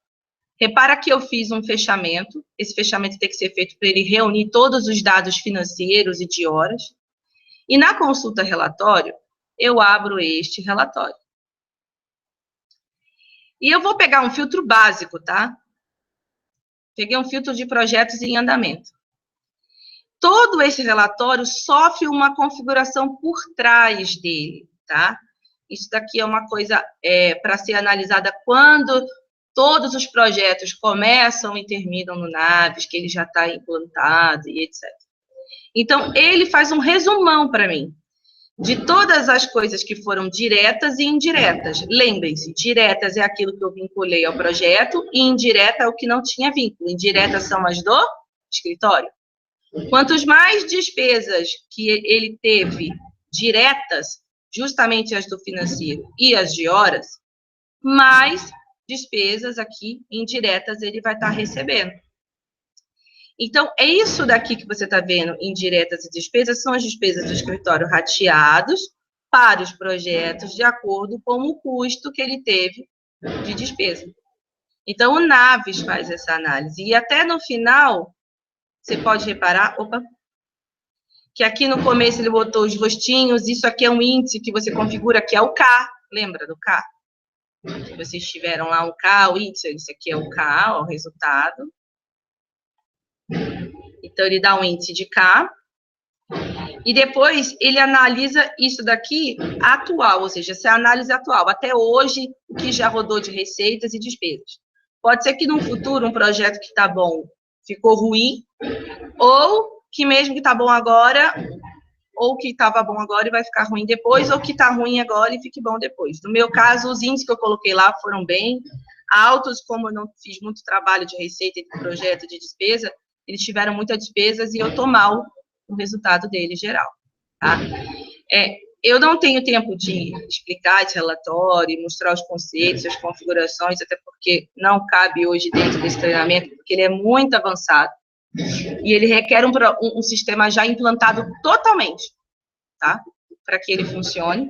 Repara que eu fiz um fechamento, esse fechamento tem que ser feito para ele reunir todos os dados financeiros e de horas, e na consulta relatório, eu abro este relatório. E eu vou pegar um filtro básico, tá? Peguei um filtro de projetos em andamento. Todo esse relatório sofre uma configuração por trás dele, tá? Isso daqui é uma coisa para ser analisada quando todos os projetos começam e terminam no Naves, que ele já está implantado e etc. Então, ele faz um resumão para mim de todas as coisas que foram diretas e indiretas. Lembrem-se, diretas é aquilo que eu vinculei ao projeto e indireta é o que não tinha vínculo. Indiretas são as do escritório. Quantos mais despesas que ele teve diretas, justamente as do financeiro e as de horas, mais despesas aqui indiretas ele vai estar recebendo. Então, é isso daqui que você está vendo, indiretas e despesas, são as despesas do escritório rateados para os projetos de acordo com o custo que ele teve de despesa. Então, o Naves faz essa análise. E até no final, você pode reparar, que aqui no começo ele botou os rostinhos, isso aqui é um índice que você configura, que é o K, lembra do K? Se vocês tiveram lá um K, o índice, isso aqui é o K, ó, o resultado. Então, ele dá um índice de K, e depois ele analisa isso daqui atual, ou seja, essa é a análise atual, até hoje, o que já rodou de receitas e despesas. Pode ser que no futuro um projeto que está bom ficou ruim, ou que mesmo que está bom agora, ou que estava bom agora e vai ficar ruim depois, ou que está ruim agora e fique bom depois. No meu caso, os índices que eu coloquei lá foram bem altos, como eu não fiz muito trabalho de receita e de projeto de despesa, eles tiveram muitas despesas e eu estou mal no resultado dele geral, tá? Eu não tenho tempo de explicar esse relatório, mostrar os conceitos, as configurações, até porque não cabe hoje dentro desse treinamento, porque ele é muito avançado. E ele requer um sistema já implantado totalmente, tá? Para que ele funcione.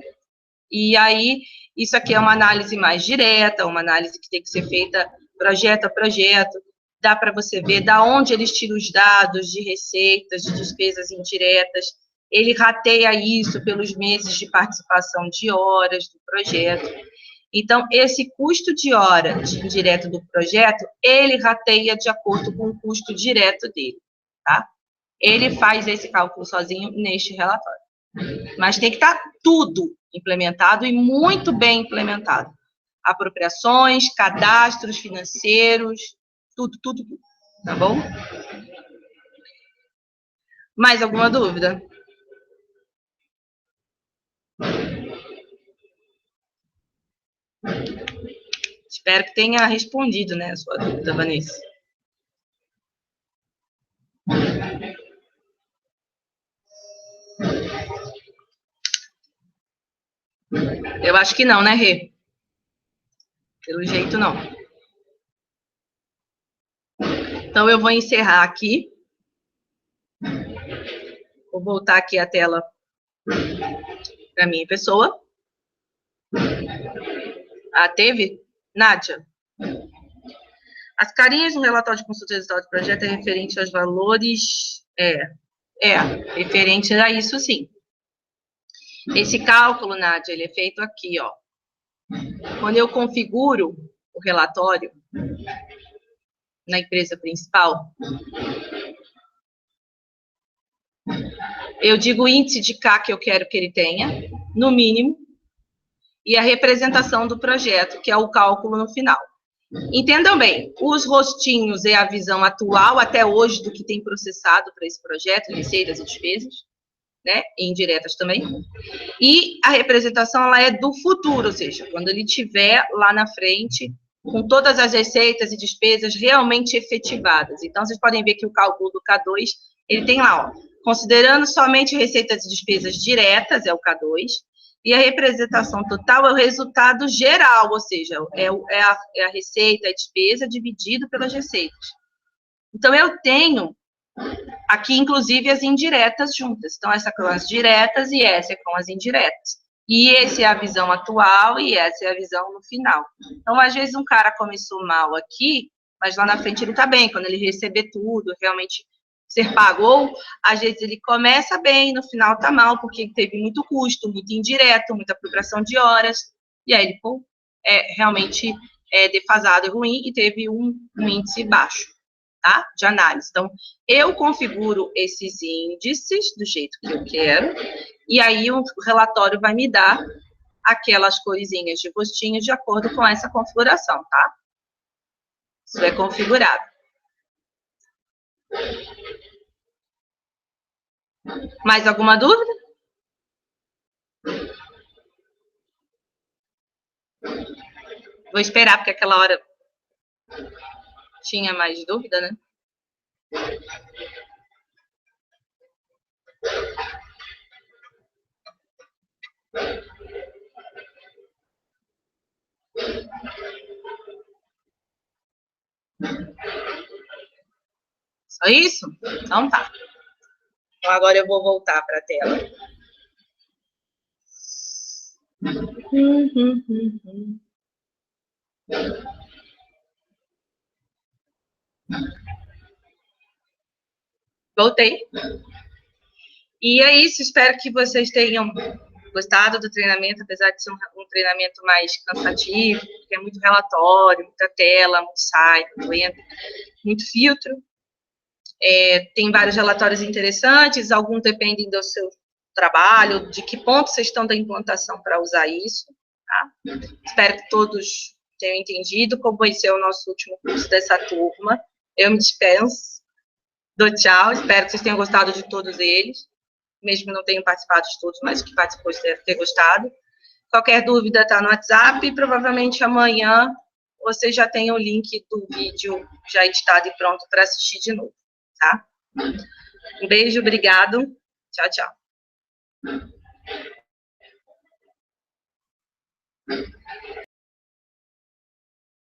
E aí, isso aqui é uma análise mais direta, uma análise que tem que ser feita projeto a projeto, dá para você ver da onde eles tiram os dados de receitas, de despesas indiretas, ele rateia isso pelos meses de participação de horas do projeto. Então, esse custo de hora de indireto do projeto, ele rateia de acordo com o custo direto dele, tá? Ele faz esse cálculo sozinho neste relatório. Mas tem que estar tudo implementado e muito bem implementado. Apropriações, cadastros financeiros, tudo, tá bom? Mais alguma dúvida? Espero que tenha respondido, né, a sua dúvida, Vanessa. Eu acho que não, né, Rê? Pelo jeito, não. Então, eu vou encerrar aqui. Vou voltar aqui a tela para minha pessoa. Ah, teve? Nádia. As carinhas no relatório de consulta de resultado do projeto é referente aos valores... referente a isso, sim. Esse cálculo, Nádia, ele é feito aqui, ó. Quando eu configuro o relatório na empresa principal, eu digo o índice de K que eu quero que ele tenha, no mínimo, e a representação do projeto, que é o cálculo no final. Entendam bem, os rostinhos é a visão atual, até hoje, do que tem processado para esse projeto, receitas e despesas, né, e indiretas também. E a representação, ela é do futuro, ou seja, quando ele estiver lá na frente, com todas as receitas e despesas realmente efetivadas. Então, vocês podem ver que o cálculo do K2, ele tem lá, ó, considerando somente receitas e despesas diretas, é o K2, e a representação total é o resultado geral, ou seja, é a receita, a despesa dividido pelas receitas. Então, eu tenho aqui, inclusive, as indiretas juntas. Então, essa com as diretas e essa é com as indiretas. E essa é a visão atual e essa é a visão no final. Então, às vezes, um cara começou mal aqui, mas lá na frente ele está bem, quando ele receber tudo, realmente ser pago. Ou, às vezes, ele começa bem, no final está mal, porque teve muito custo, muito indireto, muita apropriação de horas, e aí ele, pô, realmente defasado e ruim, e teve um índice baixo, tá? De análise. Então, eu configuro esses índices do jeito que eu quero, e aí o relatório vai me dar aquelas corzinhas de rostinho de acordo com essa configuração, tá? Isso é configurado. Mais alguma dúvida? Vou esperar, porque aquela hora tinha mais dúvida, né? Só isso? Então tá. Então agora eu vou voltar para a tela. Voltei. E é isso, espero que vocês tenham gostado do treinamento, apesar de ser um treinamento mais cansativo, porque é muito relatório, muita tela, muito site, muito lento, muito filtro. Tem vários relatórios interessantes, alguns dependem do seu trabalho, de que ponto vocês estão da implantação para usar isso, tá? Espero que todos tenham entendido como vai ser o nosso último curso dessa turma. Eu me dispenso, dou tchau, espero que vocês tenham gostado de todos eles, mesmo que não tenham participado de todos, mas que participou deve ter gostado. Qualquer dúvida está no WhatsApp, e provavelmente amanhã você já tem o link do vídeo já editado e pronto para assistir de novo, tá? Um beijo, obrigado, tchau, tchau.